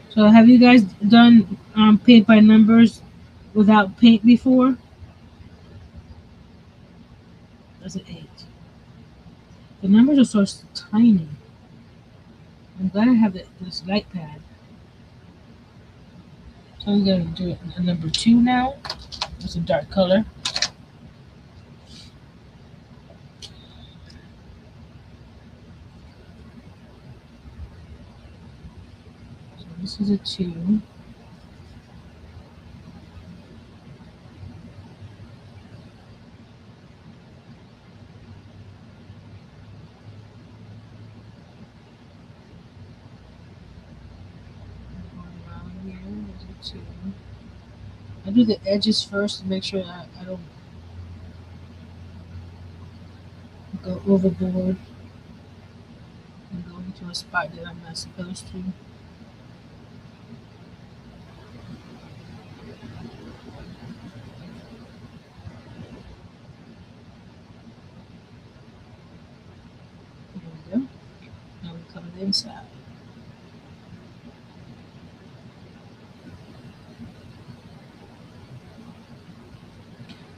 So have you guys done paint by numbers without paint before? That's an 8. The numbers are so tiny. I'm glad I have this light pad. So I'm going to do a number 2 now. It's a dark color. So this is a 2. two. I do the edges first to make sure I don't go overboard and go into a spot that I'm not supposed to. There we go. Now we cover the inside.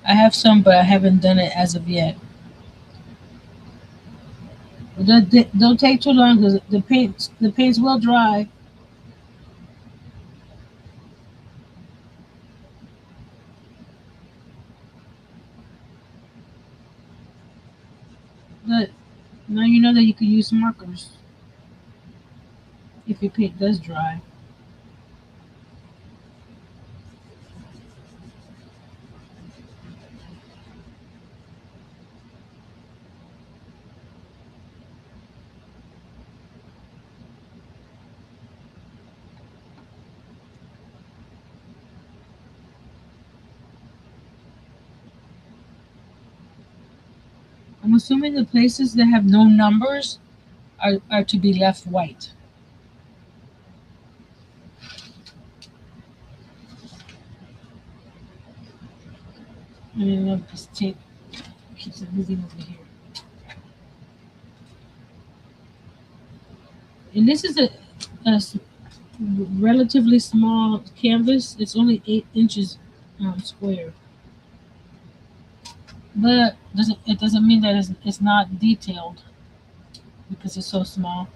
I have some, but I haven't done it as of yet. But don't take too long because the paints will dry. But now you know that you can use markers if your paint does dry. I'm assuming the places that have no numbers are to be left white. And then this tape keeps it moving over here. And this is a relatively small canvas. It's only 8 inches square. But it doesn't mean that it's not detailed because it's so small.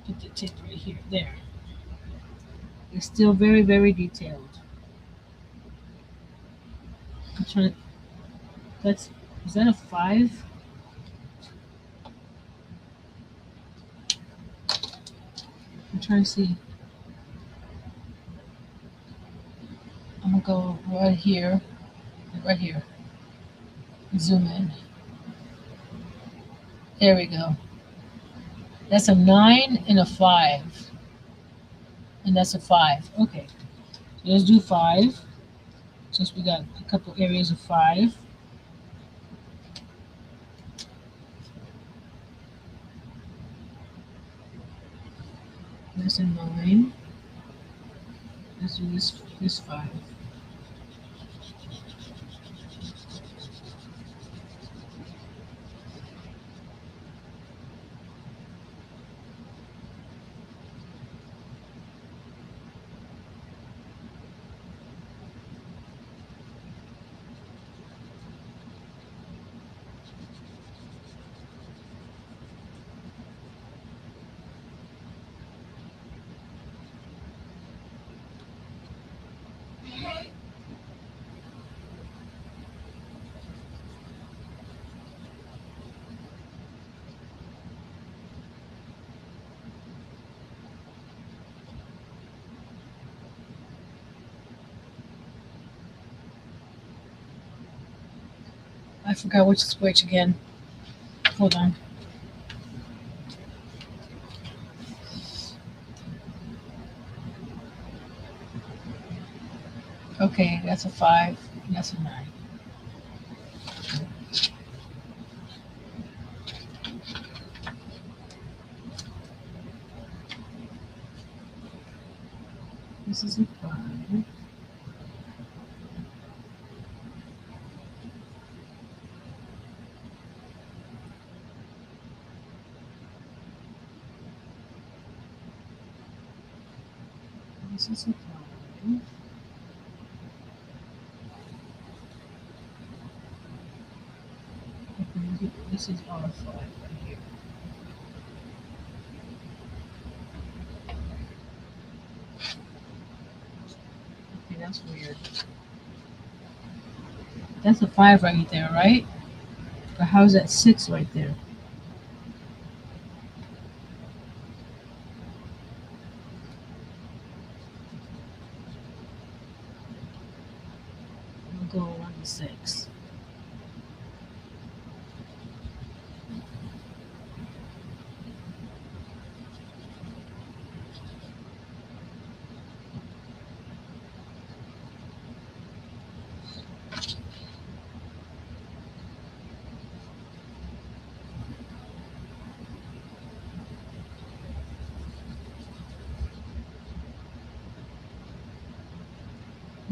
Put the tip right here. There. It's still very, very detailed. I'm trying to. Is that a 5? I'm trying to see. I'm gonna go right here. Right here. Zoom in. There we go. That's a 9 and a 5. And that's a 5. Okay. So let's do 5. Since we got a couple areas of 5. That's a 9. Let's do this 5. I forgot which again. Hold on. Okay, that's a 5. That's a 9. This is a 5. This is a 5. Okay, this is R5 right here. Okay, that's weird. That's a 5 right there, right? But how's that 6 right there? We'll go on the 6.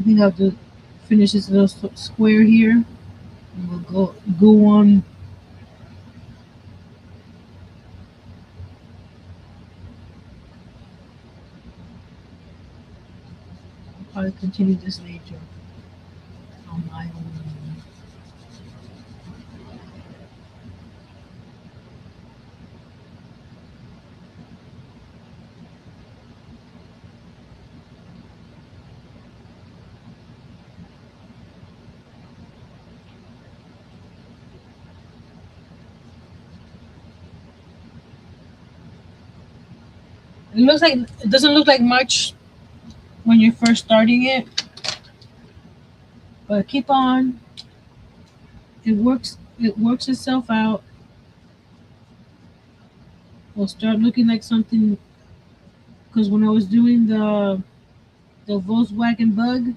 I think I'll do finish this little square here, and we'll go on. I'll probably continue this later on my own. It doesn't look like much when you're first starting it, but keep on. It works. It works itself out. Will start looking like something. Because when I was doing the Volkswagen Bug,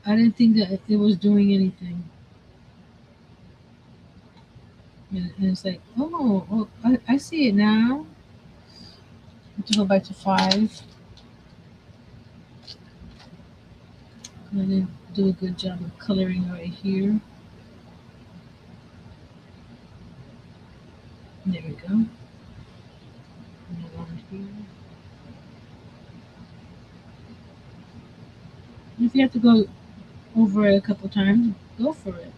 I didn't think that it was doing anything. And it's like, oh, I see it now. I have to go back to 5. I didn't do a good job of coloring right here. There we go. Over here. If you have to go over it a couple times, go for it.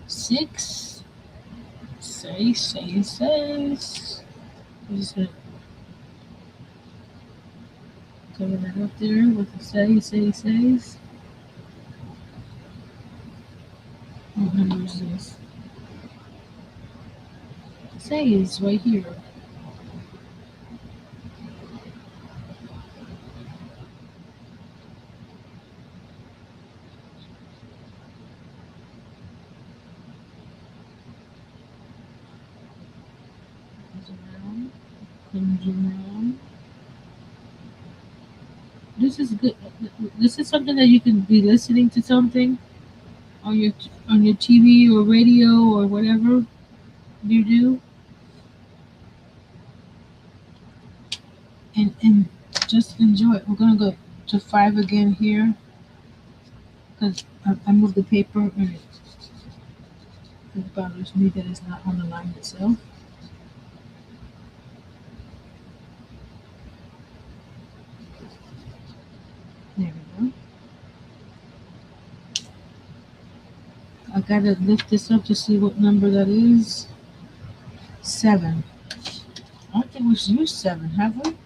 Six. Says. I'm just gonna cover that up there with the says. What number is this? Says right here. Comes around. This is good. This is something that you can be listening to something on your TV or radio or whatever you do, and just enjoy it. We're gonna go to 5 again here because I moved the paper and it bothers me that it's not on the line itself. There we go. I gotta lift this up to see what number that is. 7. I don't think we've used 7, have we?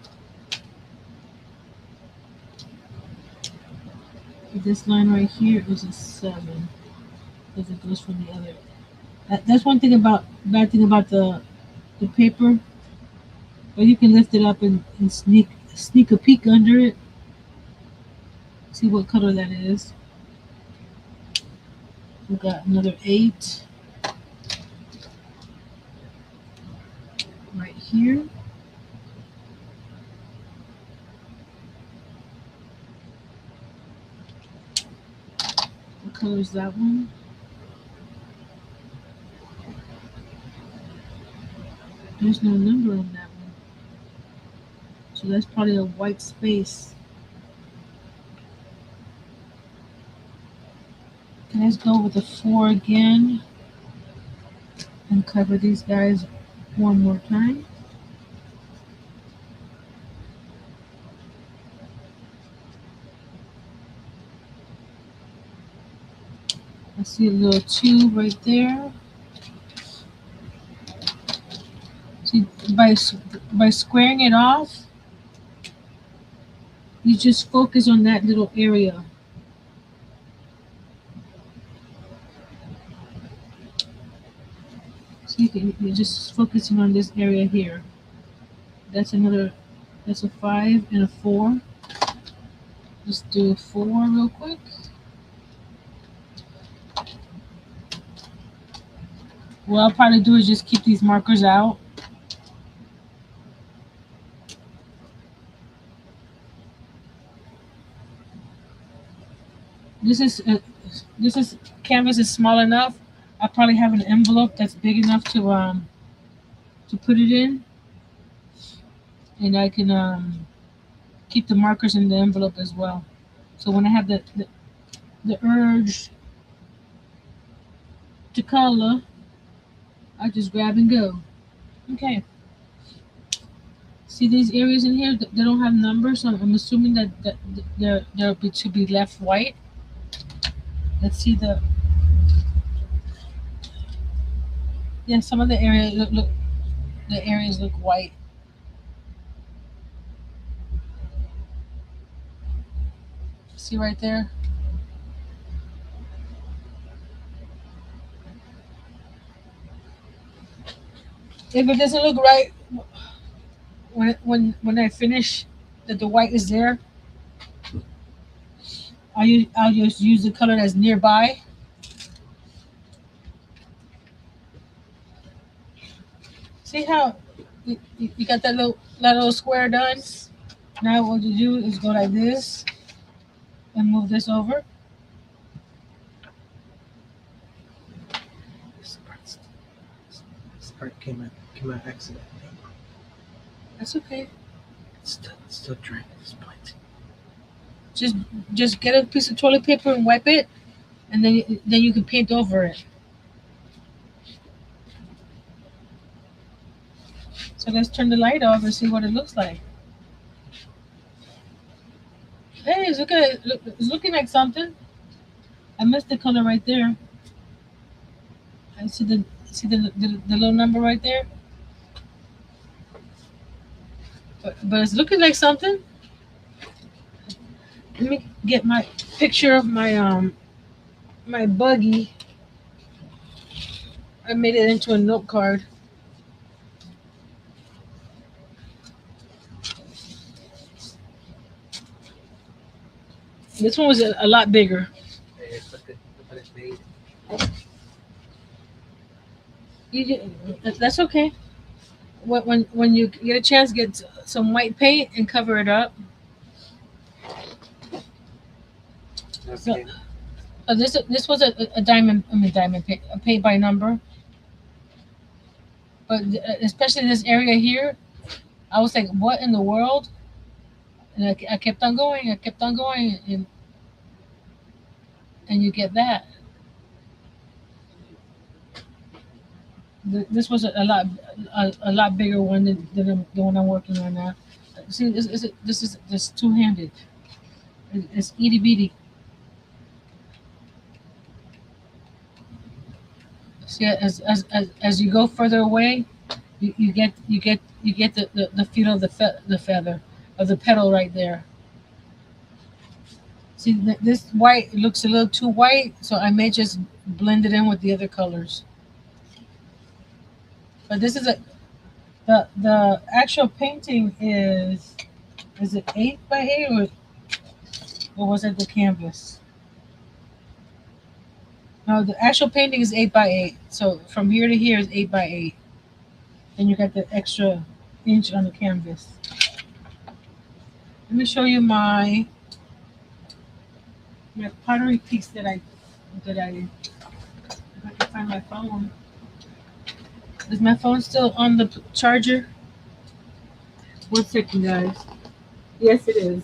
This line right here is a 7 because it goes from the other. That's one thing bad thing about the paper, but you can lift it up and sneak a peek under it. See what color that is. We got another 8 right here. What color is that one? There's no number on that one. So that's probably a white space. Okay, let's go with the 4 again and cover these guys one more time. I see a little 2 right there. See, by squaring it off, you just focus on that little area. So you're just focusing on this area here. That's a 5 and a 4. Let's do a 4 real quick. What I'll probably do is just keep these markers out. This is canvas is small enough. I probably have an envelope that's big enough to to put it in, and I can keep the markers in the envelope as well. So when I have the urge to color, I just grab and go. Okay. See these areas in here? They don't have numbers, so I'm assuming that should be left white. Let's see the yeah. Some of the areas look the areas look white. See right there. If it doesn't look right when I finish that the white is there, I'll just use the color that's nearby. See how you got that little square done? Now what you do is go like this and move this over. This part came out accidentally. That's okay. It's still drying at this point. Just just get a piece of toilet paper and wipe it, and then you can paint over it. So let's turn the light off and see what it looks like. Hey, it's looking like something. I missed the color right there. I see the little number right there. But it's looking like something. Let me get my picture of my buggy. I made it into a note card. This one was a lot bigger. Hey, look what it made. That's okay. When you get a chance, get some white paint and cover it up. Okay. This was a diamond. I mean diamond paint, a paint by number. But especially this area here, I was like, what in the world? And I kept on going. I kept on going, and you get that. This was a lot bigger one than the one I'm working on now. See, this is just two handed. It's itty bitty. See, as you go further away, you get the feel of the feather of the petal right there. See, this white looks a little too white, so I may just blend it in with the other colors. But this is the actual painting is it 8 by 8 or was it the canvas? No, the actual painting is 8 by 8. So from here to here is 8 by 8. Then you got the extra inch on the canvas. Let me show you my pottery piece that I if I can find my phone. Is my phone still on the charger? 1 second, guys. Yes, it is.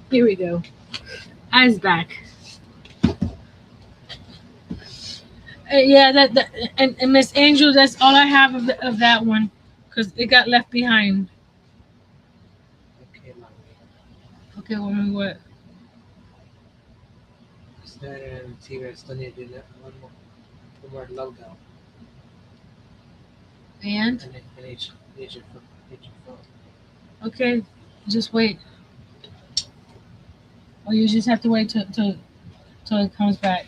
Here we go. Eyes back. Yeah, and Miss Angel, that's all I have of that one, because it got left behind. Okay, mommy. Okay, what? Stand and see I still need to do that one more logo. And And each your phone. okay, just wait. Or you just have to wait till it comes back.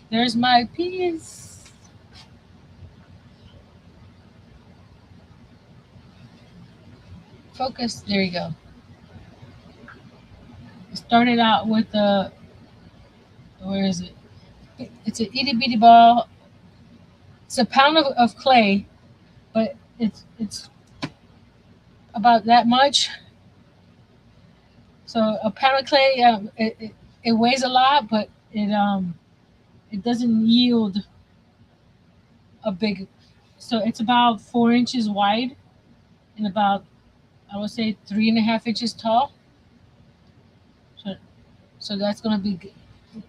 There's my piece. Focus. There you go. It started out with where is it? It's an itty bitty ball. It's a pound of clay, but it's about that much. So a pound of clay, it weighs a lot, but it doesn't yield a big. So it's about 4 inches wide and about, I would say, 3.5 inches tall. So so that's gonna be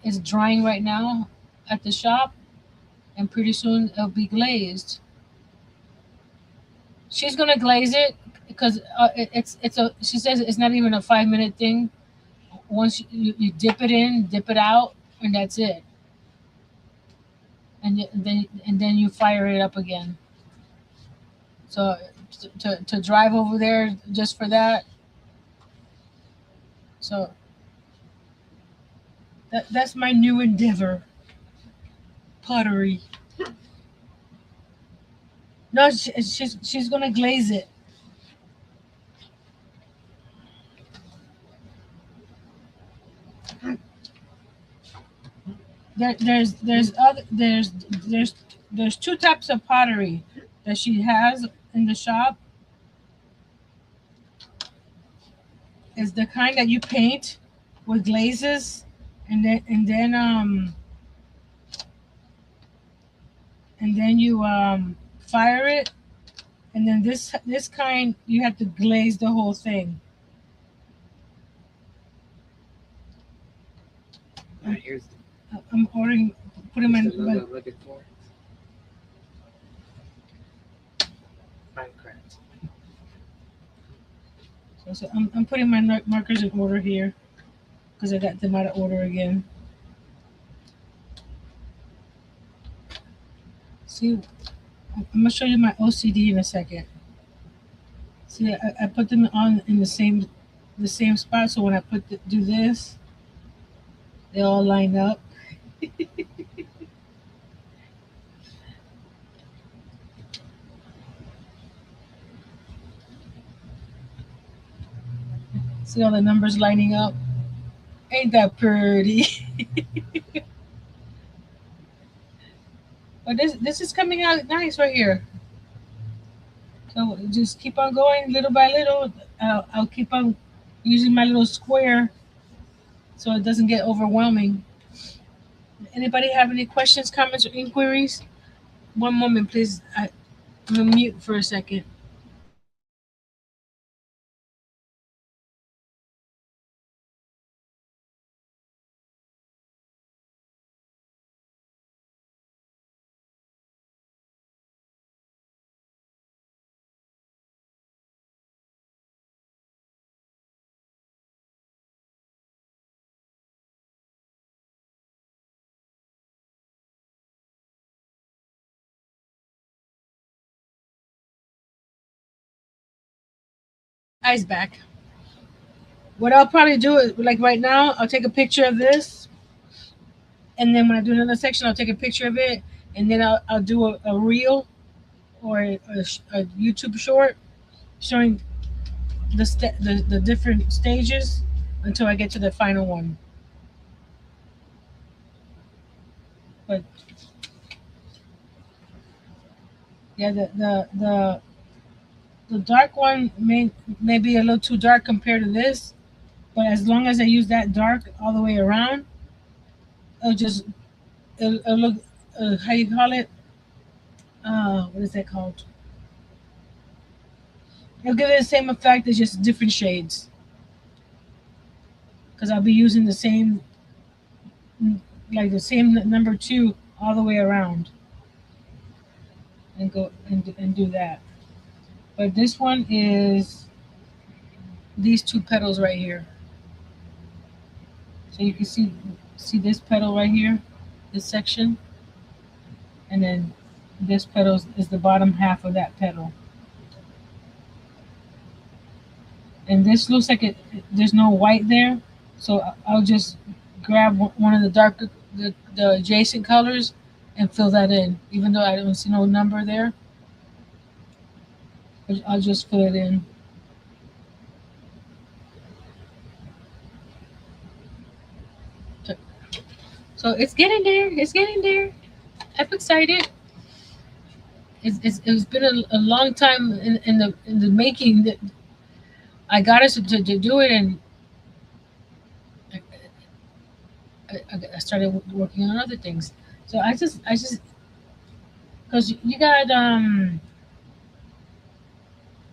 it's drying right now at the shop, and pretty soon it'll be glazed. She's gonna glaze it because it's a. She says it's not even a 5 minute thing. Once you dip it in, dip it out, and that's it. And then you fire it up again. So to drive over there just for that. So that's my new endeavor, pottery. No, she's gonna glaze it. There's two types of pottery that she has in the shop. Is the kind that you paint with glazes, and then you fire it, and then this kind you have to glaze the whole thing. Alright, here's I'm ordering, putting my, the logo I'm looking for. Minecraft. so I'm putting my markers in order here because I got them out of order again. See, I'm gonna show you my OCD in a second. See, I put them on in the same spot, so when I do this, they all line up. See all the numbers lining up? Ain't that pretty? But this is coming out nice right here. So just keep on going little by little. I'll keep on using my little square so it doesn't get overwhelming. Anybody have any questions, comments, or inquiries? One moment, please. I'm gonna mute for a second. Eyes back. What I'll probably do is, like right now, I'll take a picture of this, and then when I do another section, I'll take a picture of it, and then I'll do a reel or a YouTube short showing the different stages until I get to the final one. But yeah, the dark one may be a little too dark compared to this, but as long as I use that dark all the way around, it'll just it'll look, how you call it, what is that called? It'll give it the same effect, it's just different shades because I'll be using the same, like the same number two all the way around, and go and do that. But this one is these two petals right here. So you can see this petal right here, this section, and then this petal is the bottom half of that petal. And this looks like there's no white there, so I'll just grab one of the darker, the adjacent colors, and fill that in. Even though I don't see no number there, I'll just fill it in. So it's getting there. It's getting there. I'm excited. It's been a long time in the making that I got us to do it, and I, I started working on other things. So I just because you got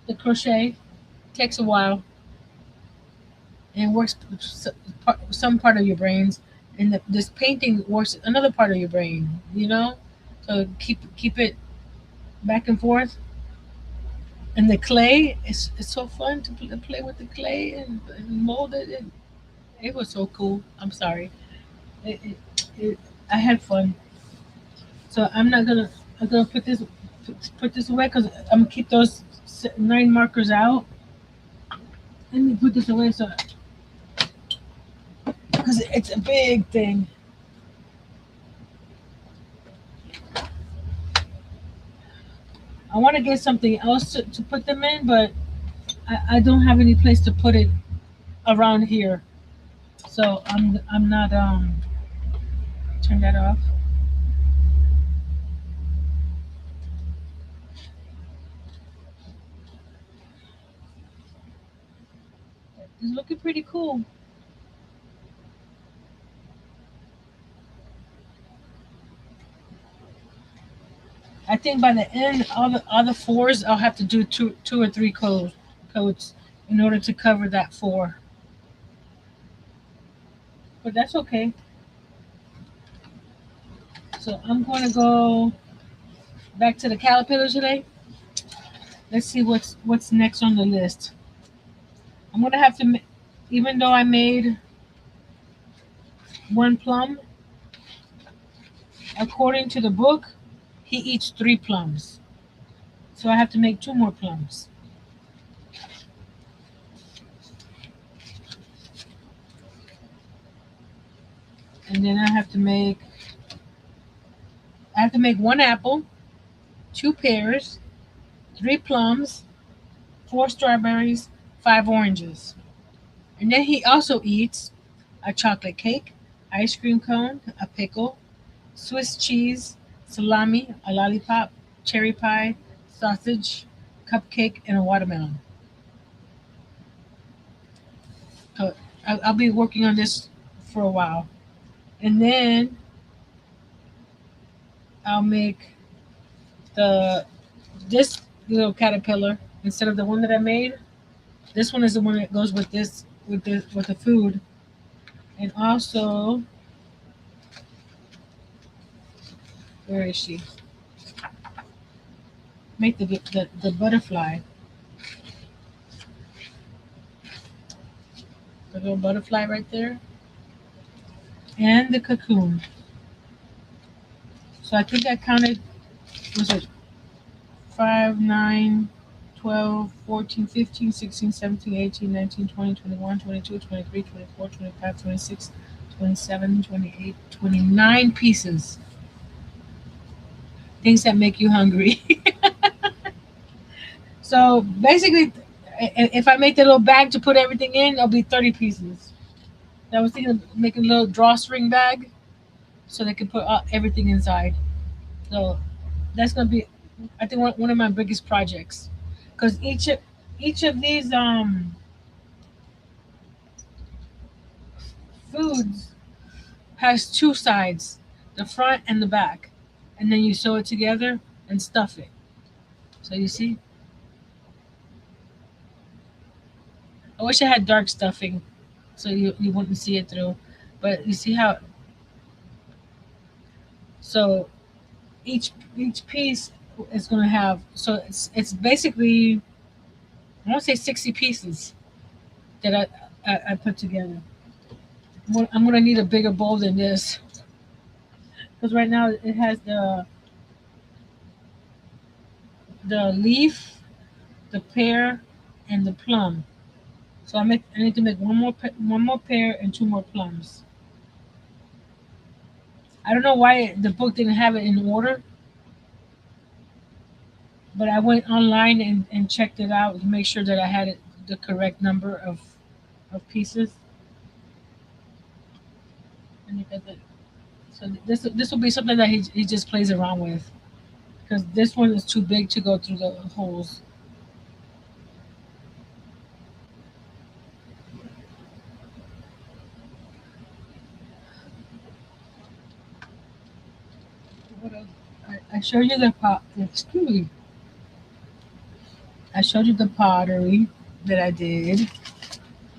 the crochet takes a while and works some part of your brains, and this painting works another part of your brain. So keep it back and forth. And the clay, it's so fun to play with the clay and mold it. It was so cool. I'm sorry. It, I had fun. So I'm gonna put this away because I'm gonna keep those 9 markers out. Let me put this away so because it's a big thing. I want to get something else to put them in, but I don't have any place to put it around here. So I'm not turn that off. It's looking pretty cool. I think by the end, all the fours, I'll have to do two or three coats in order to cover that four. But that's okay. So I'm going to go back to the caterpillar today. Let's see what's next on the list. I'm going to have to, even though I made one plum, according to the book, he eats 3 plums. So I have to make 2 more plums. And then I have to make 1 apple, 2 pears, 3 plums, 4 strawberries, 5 oranges. And then he also eats a chocolate cake, ice cream cone, a pickle, Swiss cheese, salami, a lollipop, cherry pie, sausage, cupcake, and a watermelon. So I'll be working on this for a while. And then I'll make the this little caterpillar instead of the one that I made. This one is the one that goes with this with the food. And also, where is she? Make the butterfly, the little butterfly right there, and the cocoon. So I think I counted, was it 5, 9, 12, 14, 15, 16, 17, 18, 19, 20, 21, 22, 23, 24, 25, 26, 27, 28, 29 pieces. Things that make you hungry. So basically, if I make the little bag to put everything in, it'll be 30 pieces. I was thinking of making a little drawstring bag so they can put everything inside. So that's gonna be, I think, one of my biggest projects, because each of these foods has 2 sides, the front and the back, and then you sew it together and stuff it. So you see, I wish I had dark stuffing so you wouldn't see it through, but you see how, so each piece is gonna have, so it's basically, I want to say 60 pieces that I put together. I'm gonna need a bigger bowl than this because right now it has the leaf, the pear, and the plum. So I need to make one more pear and 2 more plums. I don't know why the book didn't have it in order, but I went online and checked it out to make sure that I had the correct number of pieces. And you got the, so this will be something that he just plays around with. because this one is too big to go through the holes. What else? I showed you the pot. Excuse me. I showed you the pottery that I did.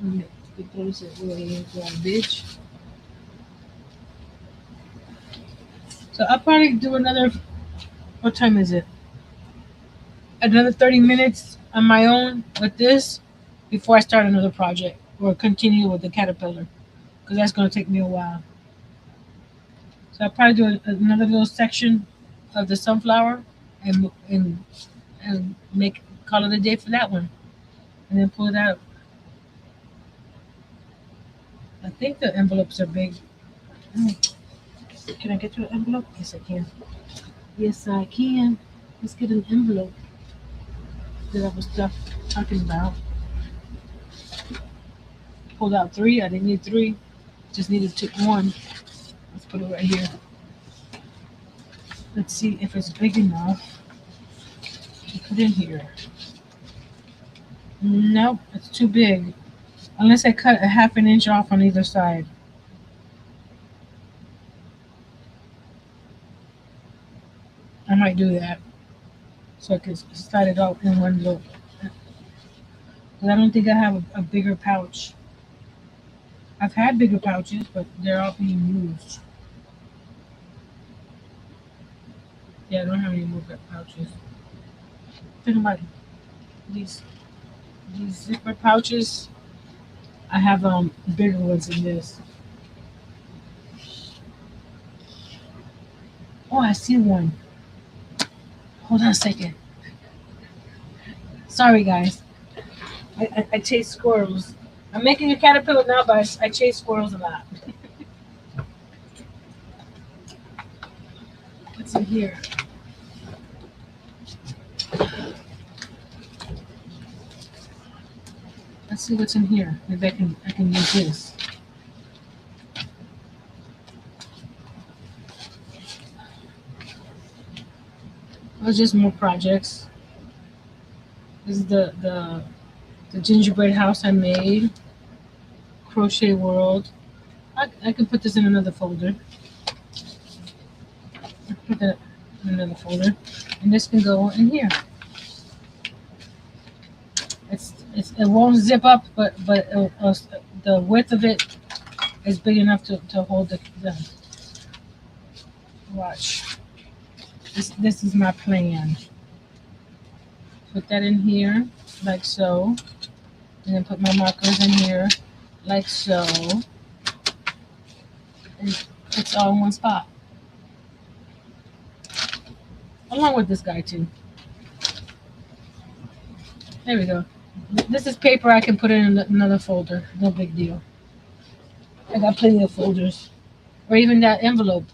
It throws it away in garbage. So I'll probably do another. What time is it? Another 30 minutes on my own with this before I start another project or continue with the caterpillar because that's going to take me a while. So I'll probably do another little section of the sunflower and make call it a day for that one and then pull it out. I think the envelopes are big. Can I get you an envelope? Yes, I can. Yes, I can. Let's get an envelope that I was talking about. Pulled out three. I didn't need three. Just needed one. Let's put it right here. Let's see if it's big enough to put in here. Nope, it's too big. Unless I cut a half an inch off on either side. I might do that. So I can slide it out in one look. But I don't think I have a bigger pouch. I've had bigger pouches, but they're all being used. Yeah, I don't have any more pouches. Think about it. These these zipper pouches. I have bigger ones than this. Oh, I see one. Hold on a second. Sorry, guys. I chase squirrels. I'm making a caterpillar now, but I chase squirrels a lot. What's in here? Let's see what's in here. Maybe I can use this. It was just more projects. This is the gingerbread house I made. Crochet world. I can put this in another folder. Put that in another folder, and this can go in here. It won't zip up, but the width of it is big enough to hold the watch. This is my plan. Put that in here like so, and then put my markers in here like so, and it's all in one spot. Along with this guy too. There we go. This is paper I can put in another folder. No big deal. I got plenty of folders. Or even that envelope.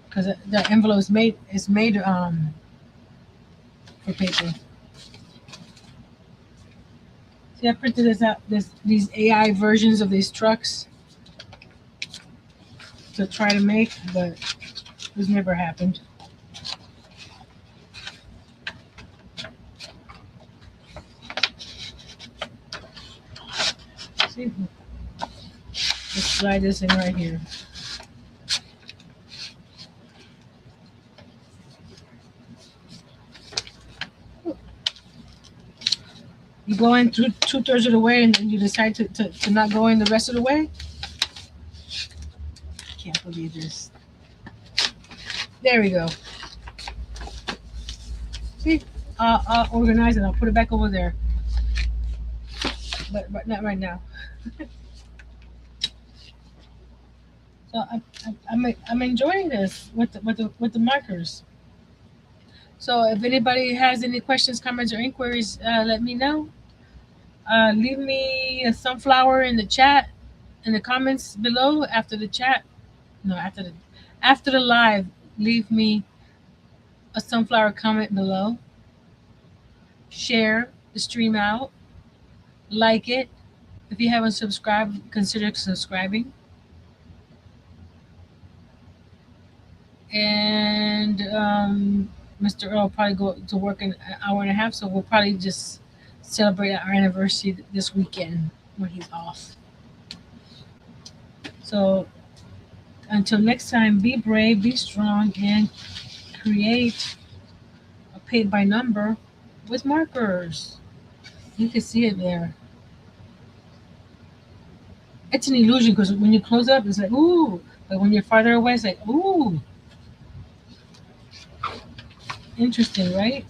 Because the envelope is made for paper. See, I printed these AI versions of these trucks to try to make, but it's never happened. See, let's slide this in right here. You go in two-thirds of the way and then you decide to not go in the rest of the way? Can't believe this. There we go. See? I'll organize it. I'll put it back over there. But not right now. So I'm enjoying this with the markers. So if anybody has any questions, comments, or inquiries, let me know. Leave me a sunflower in the chat, in the comments below after the chat. No, after the live, leave me a sunflower comment below. Share the stream out. Like it. If you haven't subscribed, consider subscribing. and Mr. Earl will probably go to work in an hour and a half, so we'll probably just celebrate our anniversary this weekend when he's off. So until next time, be brave, be strong, and create a paint by number with markers. You can see it there. It's an illusion because when you close up, it's like ooh, but when you're farther away, it's like ooh. Interesting, right?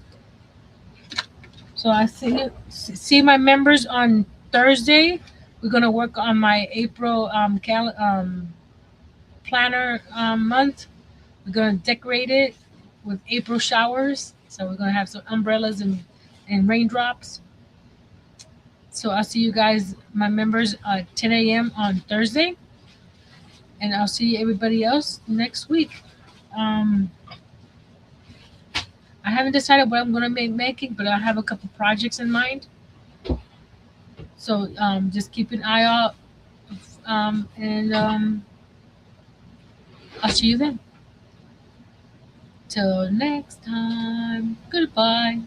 So I see my members on Thursday. We're gonna work on my April planner month. We're gonna decorate it with April showers. So we're gonna have some umbrellas and raindrops. So I'll see you guys, my members, at 10 a.m. on Thursday, and I'll see everybody else next week. Um, I haven't decided what I'm gonna be making, but I have a couple projects in mind. So just keep an eye out, and I'll see you then. Till next time. Goodbye.